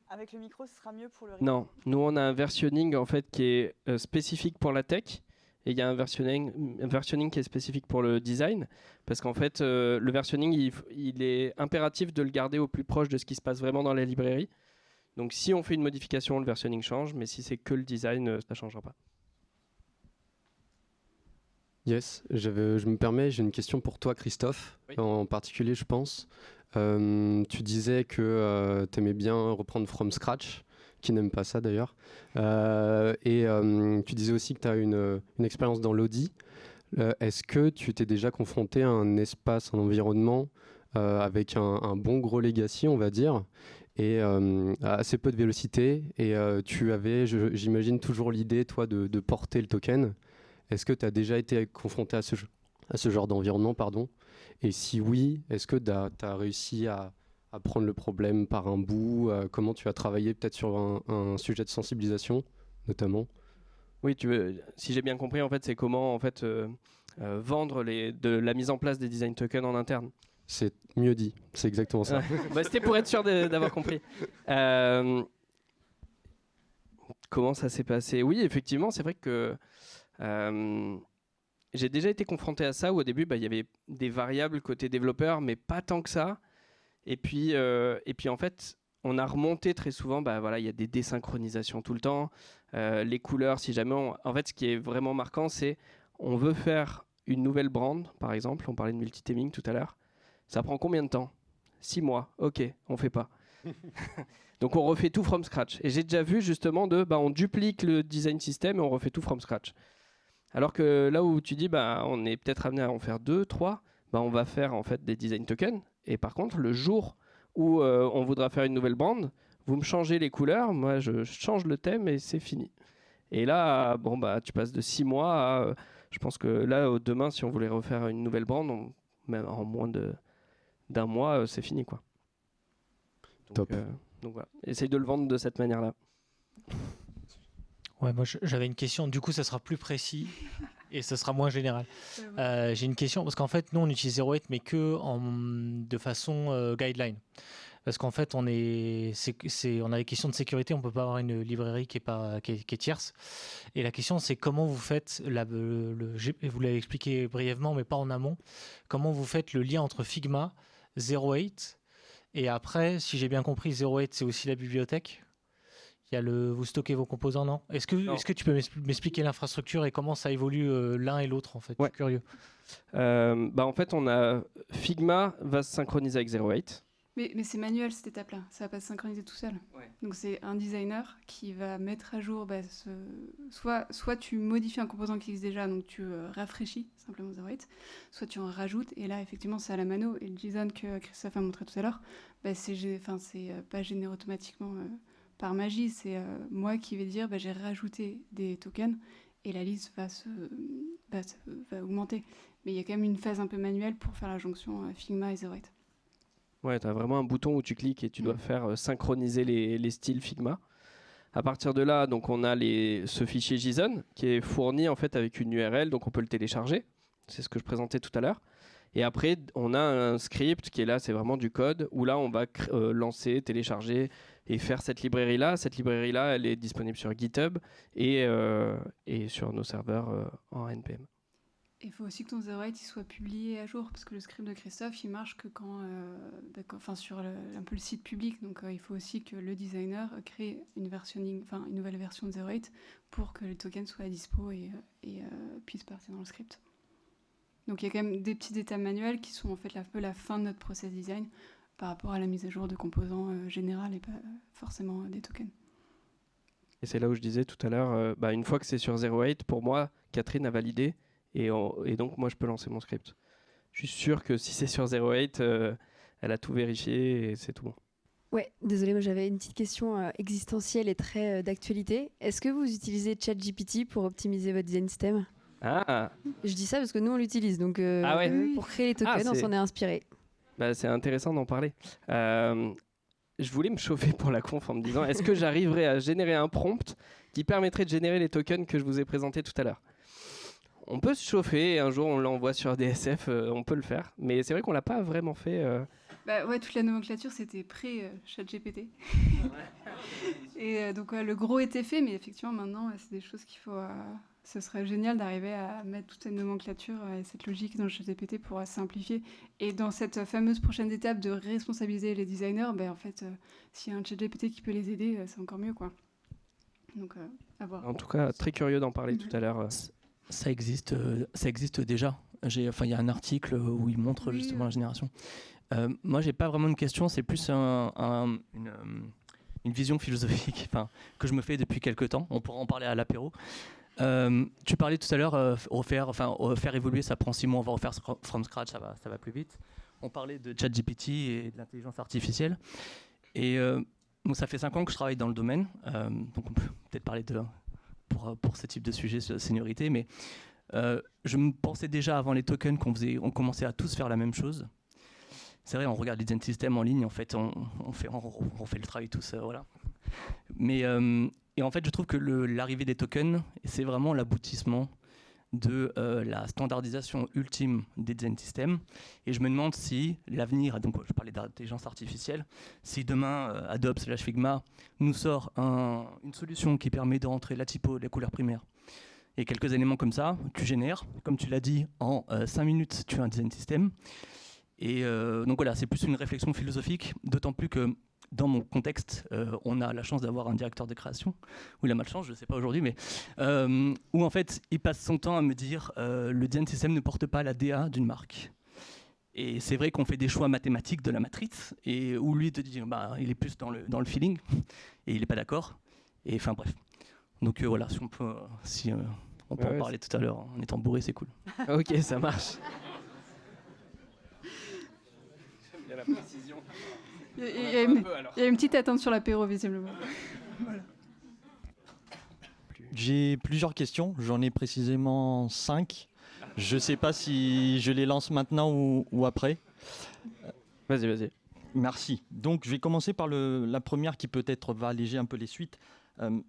Avec le micro, ce sera mieux pour le... Non, nous on a un versionning en fait qui est spécifique pour la tech et il y a un versionning qui est spécifique pour le design, parce qu'en fait, le versionning, il est impératif de le garder au plus proche de ce qui se passe vraiment dans la librairie. Donc si on fait une modification, le versionning change, mais si c'est que le design, ça ne changera pas. Yes, je me permets, j'ai une question pour toi, Christophe, Oui. en particulier, je pense. Tu disais que tu aimais bien reprendre from scratch, qui n'aime pas ça d'ailleurs. Et tu disais aussi que tu as une expérience dans l'Audi. Est-ce que tu t'es déjà confronté à un espace, un environnement avec un bon gros legacy, on va dire, et assez peu de vélocité, et tu avais, j'imagine, toujours l'idée, toi, de porter le token. Est-ce que tu as déjà été confronté à ce genre d'environnement, pardon? Et si oui, est-ce que tu as réussi à prendre le problème par un bout? Comment tu as travaillé peut-être sur un sujet de sensibilisation, notamment? Oui, si j'ai bien compris, en fait, c'est comment en fait, vendre la mise en place des design tokens en interne. C'est mieux dit, c'est exactement ça. Bah, c'était pour être sûr d'avoir compris. Comment ça s'est passé? Oui, effectivement, c'est vrai que j'ai déjà été confronté à ça, où au début, il y avait des variables côté développeur, mais pas tant que ça. Et puis en fait, on a remonté très souvent, il y a des désynchronisations tout le temps. Les couleurs, si jamais... En fait, ce qui est vraiment marquant, c'est on veut faire une nouvelle brand, par exemple. On parlait de multi-theming tout à l'heure. Ça prend combien de temps? 6 mois. Ok, on fait pas. Donc on refait tout from scratch. Et j'ai déjà vu justement on duplique le design system et on refait tout from scratch. Alors que là où tu dis on est peut-être amené à en faire 2, 3, on va faire en fait des design tokens. Et par contre, le jour où on voudra faire une nouvelle brand, vous me changez les couleurs, moi je change le thème et c'est fini. Et là, tu passes de 6 mois à... je pense que là, demain, si on voulait refaire une nouvelle brand, même en moins d'un mois, c'est fini, quoi. Donc, donc voilà, essaye de le vendre de cette manière-là. Ouais, moi j'avais une question, du coup ça sera plus précis et ce sera moins général. J'ai une question, parce qu'en fait nous on utilise 08 mais que de façon guideline. Parce qu'en fait on a des questions de sécurité, on ne peut pas avoir une librairie qui est tierce. Et la question c'est comment vous faites, vous l'avez expliqué brièvement mais pas en amont, comment vous faites le lien entre Figma, 08 et après, si j'ai bien compris, 08 c'est aussi la bibliothèque. Vous stockez vos composants, non? Est-ce que tu peux m'expliquer l'infrastructure et comment ça évolue l'un et l'autre en fait? Ouais. Je suis curieux. En fait, on a Figma va se synchroniser avec 08. Mais c'est manuel cette étape-là, ça va pas se synchroniser tout seul. Ouais. Donc c'est un designer qui va mettre à jour, soit tu modifies un composant qui existe déjà, donc tu rafraîchis simplement 08, soit tu en rajoutes, et là effectivement c'est à la mano, et le JSON que Christophe a montré tout à l'heure, c'est pas généré automatiquement par magie, c'est moi qui vais dire j'ai rajouté des tokens, et la liste va augmenter. Mais il y a quand même une phase un peu manuelle pour faire la jonction Figma et 08. Ouais, tu as vraiment un bouton où tu cliques et tu dois faire synchroniser les styles Figma. À partir de là, donc on a ce fichier JSON qui est fourni en fait avec une URL, donc on peut le télécharger. C'est ce que je présentais tout à l'heure. Et après, on a un script qui est là, c'est vraiment du code, où là on va lancer, télécharger et faire cette librairie-là. Cette librairie-là, elle est disponible sur GitHub et sur nos serveurs en NPM. Il faut aussi que ton 08 il soit publié à jour, parce que le script de Christophe il marche que quand sur un peu le site public, donc il faut aussi que le designer crée une nouvelle version de 08 pour que le token soit à dispo et puisse partir dans le script. Donc il y a quand même des petites étapes manuelles qui sont en fait un peu la fin de notre process design par rapport à la mise à jour de composants général et pas forcément des tokens. Et c'est là où je disais tout à l'heure, une fois que c'est sur 08, pour moi, Catherine a validé. Et donc, moi, je peux lancer mon script. Je suis sûr que si c'est sur 08, elle a tout vérifié et c'est tout bon. Ouais, désolé, moi j'avais une petite question existentielle et très d'actualité. Est-ce que vous utilisez ChatGPT pour optimiser votre design system? Ah. Je dis ça parce que nous, on l'utilise. Donc, pour créer les tokens, on s'en est inspiré. C'est intéressant d'en parler. Je voulais me chauffer pour la conf en me disant, est-ce que j'arriverai à générer un prompt qui permettrait de générer les tokens que je vous ai présentés tout à l'heure? On peut se chauffer et un jour on l'envoie sur DSF, on peut le faire. Mais c'est vrai qu'on l'a pas vraiment fait. Toute la nomenclature c'était pré-ChatGPT. Et donc le gros était fait, mais effectivement maintenant c'est des choses qu'il faut ce serait génial d'arriver à mettre toute cette nomenclature et cette logique dans le ChatGPT pour simplifier. Et dans cette fameuse prochaine étape de responsabiliser les designers, en fait, s'il y a un ChatGPT qui peut les aider, c'est encore mieux, quoi. Donc, à voir. En tout cas, très curieux d'en parler tout à l'heure. Ça existe déjà. Il y a un article où il montre justement la génération. Moi, j'ai pas vraiment de question, c'est plus une vision philosophique que je me fais depuis quelques temps. On pourra en parler à l'apéro. Tu parlais tout à l'heure, faire évoluer, ça prend 6 mois, on va refaire from scratch, ça va plus vite. On parlait de ChatGPT et de l'intelligence artificielle. Et ça fait 5 ans que je travaille dans le domaine, donc on peut peut-être parler pour ce type de sujet, de seniorité, mais je me pensais déjà avant les tokens qu'on commençait à tous faire la même chose. C'est vrai, on regarde les design systems en ligne, en fait, on fait le travail tous, voilà. Mais et en fait, je trouve que l'arrivée des tokens, c'est vraiment l'aboutissement de la standardisation ultime des design systems. Et je me demande si l'avenir, donc je parlais d'intelligence artificielle, si demain Adobe/Figma nous sort une solution qui permet de rentrer la typo, les couleurs primaires, et quelques éléments comme ça, tu génères, comme tu l'as dit, en 5 minutes, tu as un design system. Et donc voilà, c'est plus une réflexion philosophique, d'autant plus que dans mon contexte, on a la chance d'avoir un directeur de création, ou il a malchance, je ne sais pas aujourd'hui, mais où en fait, il passe son temps à me dire le design system ne porte pas la DA d'une marque. Et c'est vrai qu'on fait des choix mathématiques de la matrice, et où lui te dit, il est plus dans le feeling, et il n'est pas d'accord. Et enfin bref. Donc voilà, si on peut en parler tout à l'heure, en étant bourré, c'est cool. Ok, ça marche. Il y a la précision. Il y a une petite attente sur l'apéro, visiblement. Voilà. J'ai plusieurs questions, j'en ai précisément 5. Je ne sais pas si je les lance maintenant ou après. Vas-y. Merci. Donc je vais commencer par la première qui peut-être va alléger un peu les suites.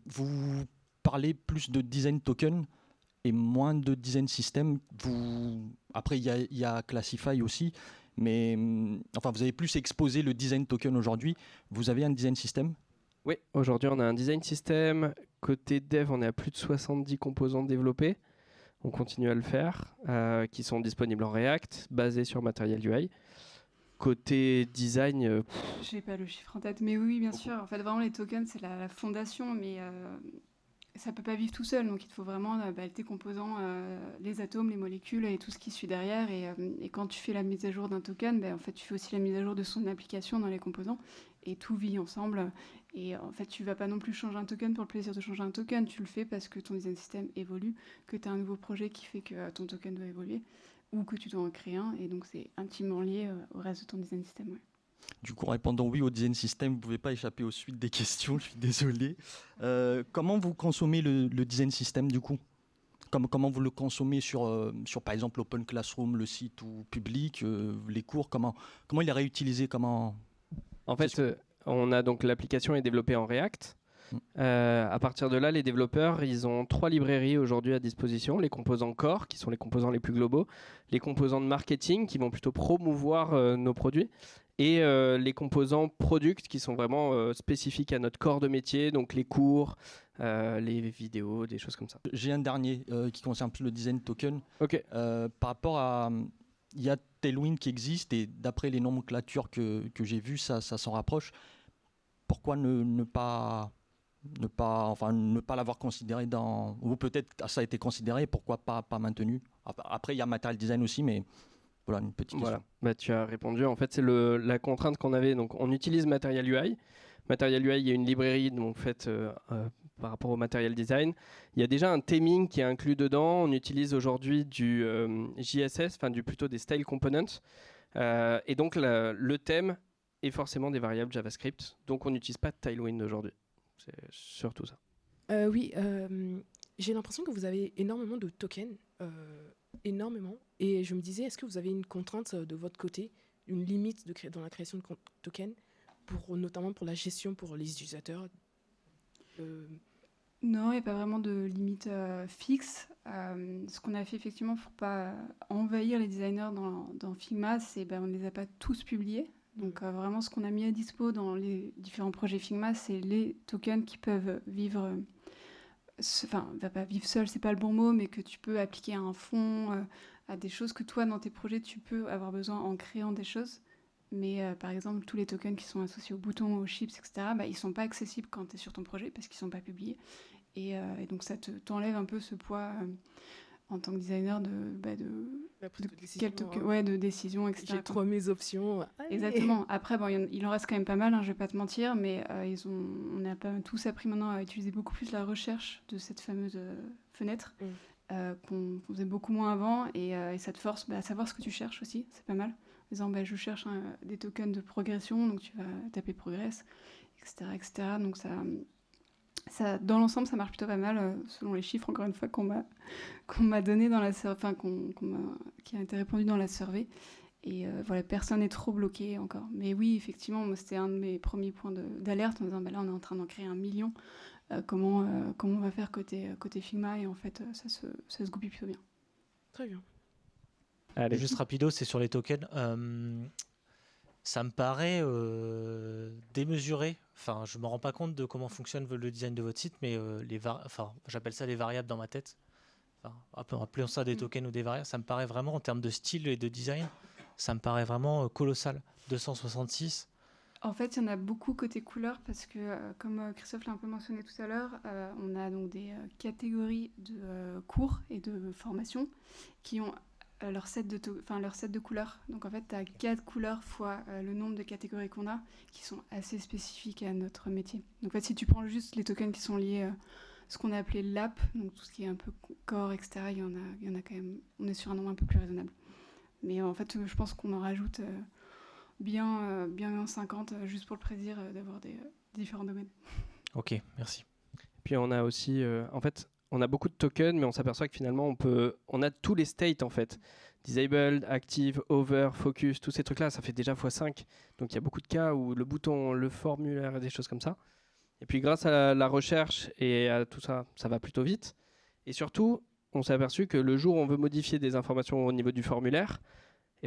Vous parlez plus de design token et moins de design system. Après, il y a Classify aussi. Mais vous avez plus exposé le design token aujourd'hui. Vous avez un design system ? Oui, aujourd'hui on a un design system. Côté dev, on est à plus de 70 composants développés. On continue à le faire, qui sont disponibles en React, basés sur Material UI. Côté design... Je n'ai pas le chiffre en tête, mais oui, bien sûr. En fait, vraiment, les tokens, c'est la fondation, mais ça ne peut pas vivre tout seul. Donc, il faut vraiment tes composants, les atomes, les molécules et tout ce qui suit derrière. Et quand tu fais la mise à jour d'un token, en fait, tu fais aussi la mise à jour de son application dans les composants. Et tout vit ensemble. Et en fait, tu ne vas pas non plus changer un token pour le plaisir de changer un token. Tu le fais parce que ton design system évolue, que tu as un nouveau projet qui fait que ton token doit évoluer, ou que tu dois en créer un. Et donc, c'est intimement lié au reste de ton design system. Ouais. Du coup, en répondant oui au design system, vous ne pouvez pas échapper aux suites des questions, je suis désolé. Comment vous consommez le design system du coup ? Comment vous le consommez sur par exemple l'Open Classroom, le site ou public, les cours, comment il est réutilisé, En fait, on a donc l'application est développée en React. À partir de là, les développeurs, ils ont 3 librairies aujourd'hui à disposition. Les composants core, qui sont les composants les plus globaux, les composants de marketing, qui vont plutôt promouvoir nos produits, et les composants product, qui sont vraiment spécifiques à notre corps de métier, donc les cours, les vidéos, des choses comme ça. J'ai un dernier qui concerne plus le design token. Ok. Par rapport à... Il y a Tailwind qui existe, et d'après les nomenclatures que j'ai vues, ça s'en rapproche. Pourquoi ne pas l'avoir considéré dans... Ou peut-être ça a été considéré, pourquoi pas maintenu. Après, il y a Material Design aussi, mais voilà, une petite question. Voilà. Tu as répondu. En fait, c'est la contrainte qu'on avait. Donc, on utilise Material UI. Material UI, il y a une librairie donc, faite par rapport au Material Design. Il y a déjà un theming qui est inclus dedans. On utilise aujourd'hui du JSS, plutôt des style components. Et donc, le thème est forcément des variables JavaScript. Donc, on n'utilise pas Tailwind aujourd'hui. C'est surtout ça. Oui, j'ai l'impression que vous avez énormément de tokens, énormément. Et je me disais, est-ce que vous avez une contrainte de votre côté, une limite dans la création de tokens, notamment pour la gestion pour les utilisateurs Non, il n'y a pas vraiment de limite fixe. Ce qu'on a fait effectivement pour ne pas envahir les designers dans Figma, c'est on ne les a pas tous publiés. Donc vraiment, ce qu'on a mis à dispo dans les différents projets Figma, c'est les tokens qui peuvent vivre va pas vivre seul, c'est pas le bon mot, mais que tu peux appliquer à un fond, à des choses que toi, dans tes projets, tu peux avoir besoin en créant des choses. Mais par exemple, tous les tokens qui sont associés aux boutons, aux chips, etc., bah, ils sont pas accessibles quand tu es sur ton projet parce qu'ils sont pas publiés. Et donc ça t'enlève un peu ce poids en tant que designer de décision, etc. J'ai 3000 options. Allez. Exactement. Après, bon, il en reste quand même pas mal, hein, je vais pas te mentir, mais on a pas tous appris maintenant à utiliser beaucoup plus la recherche de cette fameuse fenêtre qu'on faisait beaucoup moins avant, et ça te force à savoir ce que tu cherches aussi, c'est pas mal. En disant, je cherche des tokens de progression, donc tu vas taper progress, etc. etc. Donc ça, dans l'ensemble, ça marche plutôt pas mal, selon les chiffres, encore une fois, qu'on m'a donné dans la qui a été répondu dans la survey. Et voilà, personne n'est trop bloqué encore. Mais oui, effectivement, moi, c'était un de mes premiers points d'alerte en disant, là, on est en train d'en créer 1 million. Comment on va faire côté Figma? Et en fait, ça se goupille plutôt bien. Très bien. Allez. Juste rapido, c'est sur les tokens. Ça me paraît démesuré. Enfin, je me rends pas compte de comment fonctionne le design de votre site, mais j'appelle ça des variables dans ma tête. Appelons ça des tokens ou des variables. Ça me paraît vraiment, en termes de style et de design, ça me paraît vraiment colossal. 266. En fait, il y en a beaucoup côté couleur parce que, comme Christophe l'a un peu mentionné tout à l'heure, on a donc des catégories de cours et de formations qui ont leur set de couleurs. Donc en fait, tu as 4 couleurs fois le nombre de catégories qu'on a qui sont assez spécifiques à notre métier. Donc en fait, si tu prends juste les tokens qui sont liés à ce qu'on a appelé l'app, donc tout ce qui est un peu core, etc., il y en a quand même, on est sur un nombre un peu plus raisonnable. Mais en fait, je pense qu'on en rajoute bien 50 juste pour le plaisir d'avoir des différents domaines. Ok, merci. Puis on a aussi, en fait, on a beaucoup de tokens, mais on s'aperçoit que finalement, on a tous les states en fait. Disabled, active, over, focus, tous ces trucs-là, ça fait déjà x5. Donc il y a beaucoup de cas où le bouton, le formulaire et des choses comme ça. Et puis grâce à la recherche et à tout ça, ça va plutôt vite. Et surtout, on s'est aperçu que le jour où on veut modifier des informations au niveau du formulaire,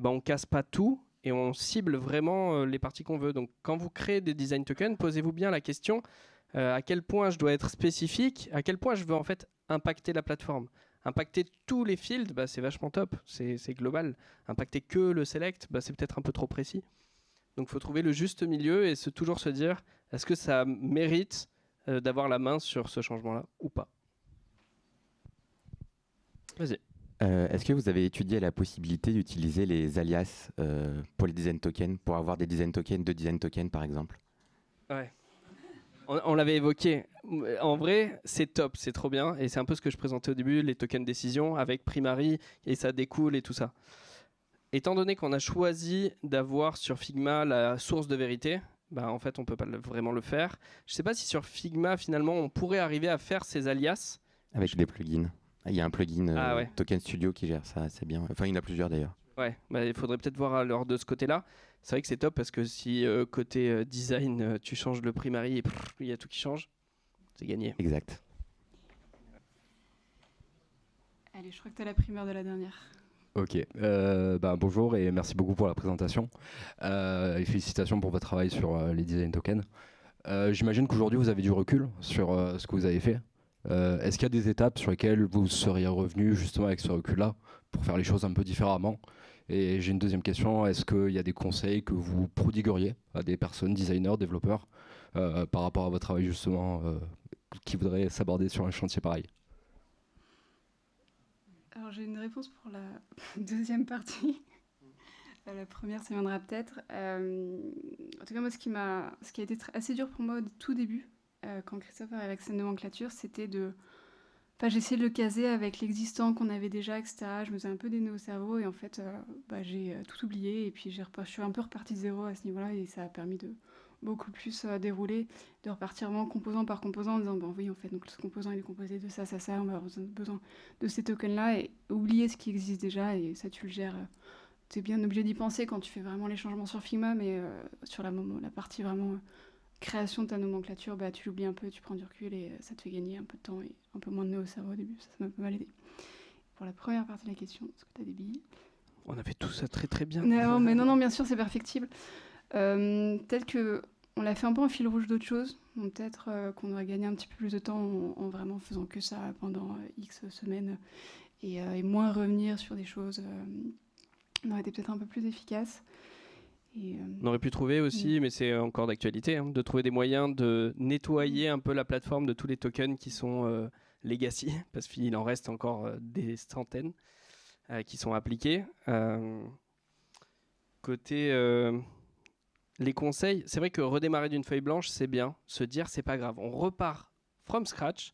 on casse pas tout et on cible vraiment les parties qu'on veut. Donc quand vous créez des design tokens, posez-vous bien la question à quel point je dois être spécifique, à quel point je veux en fait impacter la plateforme. Impacter tous les fields, c'est vachement top, c'est global. Impacter que le select, c'est peut-être un peu trop précis. Donc il faut trouver le juste milieu et toujours se dire, est-ce que ça mérite d'avoir la main sur ce changement-là ou pas? Vas-y. Est-ce que vous avez étudié la possibilité d'utiliser les alias pour les design tokens, pour avoir des design tokens, 2 design tokens par exemple? Ouais. On l'avait évoqué. En vrai, c'est top, c'est trop bien. Et c'est un peu ce que je présentais au début, les tokens décision avec Primary, et ça découle et tout ça. Étant donné qu'on a choisi d'avoir sur Figma la source de vérité, en fait, on ne peut pas vraiment le faire. Je ne sais pas si sur Figma, finalement, on pourrait arriver à faire ces alias. Avec des plugins. Il y a un plugin Token Studio qui gère ça, c'est bien. Enfin, il y en a plusieurs d'ailleurs. Ouais, il faudrait peut-être voir alors de ce côté-là. C'est vrai que c'est top parce que si côté design, tu changes le primary et il y a tout qui change, c'est gagné. Exact. Allez, je crois que tu as la primeur de la dernière. Ok, bonjour et merci beaucoup pour la présentation. Et félicitations pour votre travail sur les design tokens. J'imagine qu'aujourd'hui vous avez du recul sur ce que vous avez fait. Est-ce qu'il y a des étapes sur lesquelles vous seriez revenu justement avec ce recul-là pour faire les choses un peu différemment? Et j'ai une deuxième question, est-ce qu'il y a des conseils que vous prodigueriez à des personnes, designers, développeurs, par rapport à votre travail justement, qui voudraient s'aborder sur un chantier pareil? Alors j'ai une réponse pour la deuxième partie. La première, ça viendra peut-être. En tout cas, moi, ce qui a été assez dur pour moi au tout début, quand Christophe arrive avec cette nomenclature, c'était de... j'ai essayé de le caser avec l'existant qu'on avait déjà, etc. Je me faisais un peu des nœuds au cerveau et en fait, j'ai tout oublié et puis je suis un peu repartie de zéro à ce niveau-là et ça a permis de beaucoup plus dérouler, de repartir vraiment composant par composant en disant oui, en fait, donc ce composant il est composé de ça, on va avoir besoin de ces tokens-là et oublier ce qui existe déjà et ça tu le gères. Tu es bien obligé d'y penser quand tu fais vraiment les changements sur Figma, mais sur la partie vraiment... création de ta nomenclature, tu l'oublies un peu, tu prends du recul et ça te fait gagner un peu de temps et un peu moins de nœuds au cerveau au début. Ça m'a pas mal aidé. Pour la première partie de la question, est-ce que tu as des billes? On a fait tout ça très très bien. Non, bien sûr, c'est perfectible. Peut-être qu'on l'a fait un peu en fil rouge d'autres choses. peut-être qu'on aurait gagné un petit peu plus de temps en vraiment faisant que ça pendant X semaines et moins revenir sur des choses. On aurait été peut-être un peu plus efficace. On aurait pu trouver aussi, mais c'est encore d'actualité, hein, de trouver des moyens de nettoyer un peu la plateforme de tous les tokens qui sont legacy, parce qu'il en reste encore des centaines qui sont appliqués. Côté les conseils, c'est vrai que redémarrer d'une feuille blanche, c'est bien. Se dire, c'est pas grave, on repart from scratch,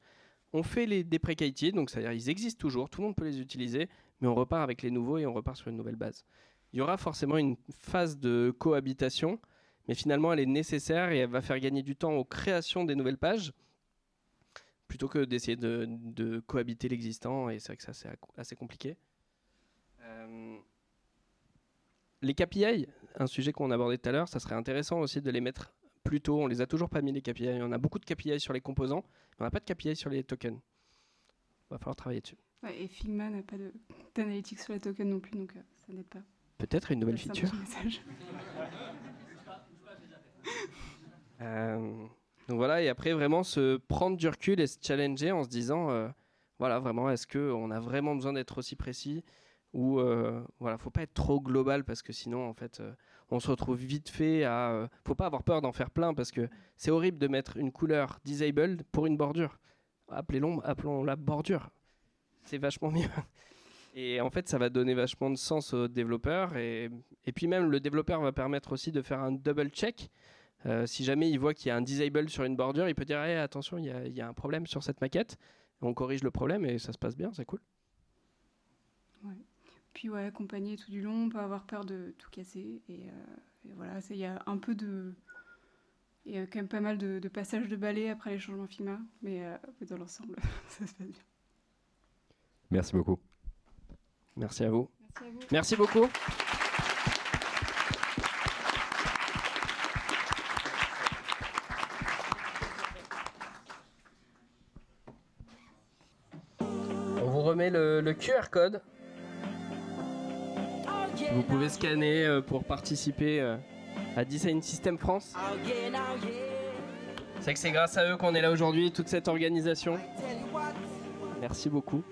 on fait les deprecated, donc c'est-à-dire ils existent toujours, tout le monde peut les utiliser, mais on repart avec les nouveaux et on repart sur une nouvelle base. Il y aura forcément une phase de cohabitation, mais finalement elle est nécessaire et elle va faire gagner du temps aux créations des nouvelles pages, plutôt que d'essayer de cohabiter l'existant, et c'est vrai que ça c'est assez compliqué. Les KPI, un sujet qu'on abordait tout à l'heure, ça serait intéressant aussi de les mettre plus tôt. On les a toujours pas mis les KPI. On a beaucoup de KPI sur les composants, mais on n'a pas de KPI sur les tokens. Il va falloir travailler dessus. Ouais, et Figma n'a pas d'analytics sur les tokens non plus, donc ça n'aide pas. Peut-être une nouvelle feature. Donc voilà, et après vraiment se prendre du recul et se challenger en se disant, voilà, vraiment, est-ce qu'on a vraiment besoin d'être aussi précis ou voilà, faut pas être trop global parce que sinon en fait on se retrouve vite fait à faut pas avoir peur d'en faire plein parce que c'est horrible de mettre une couleur disabled pour une bordure. Appelons-la bordure. C'est vachement mieux. Et en fait, ça va donner vachement de sens aux développeurs et puis même le développeur va permettre aussi de faire un double check. Si jamais il voit qu'il y a un disable sur une bordure, il peut dire hey, attention, il y a un problème sur cette maquette. On corrige le problème et ça se passe bien, c'est cool. Ouais. Puis ouais, accompagner tout du long, pas avoir peur de tout casser. Et voilà, il y a un peu de... Il y a quand même pas mal de passages de balai après les changements Figma, mais dans l'ensemble, ça se passe bien. Merci beaucoup. Merci à vous. Merci à vous. Merci beaucoup. On vous remet le QR code. Vous pouvez scanner pour participer à Design System France. C'est que c'est grâce à eux qu'on est là aujourd'hui, toute cette organisation. Merci beaucoup.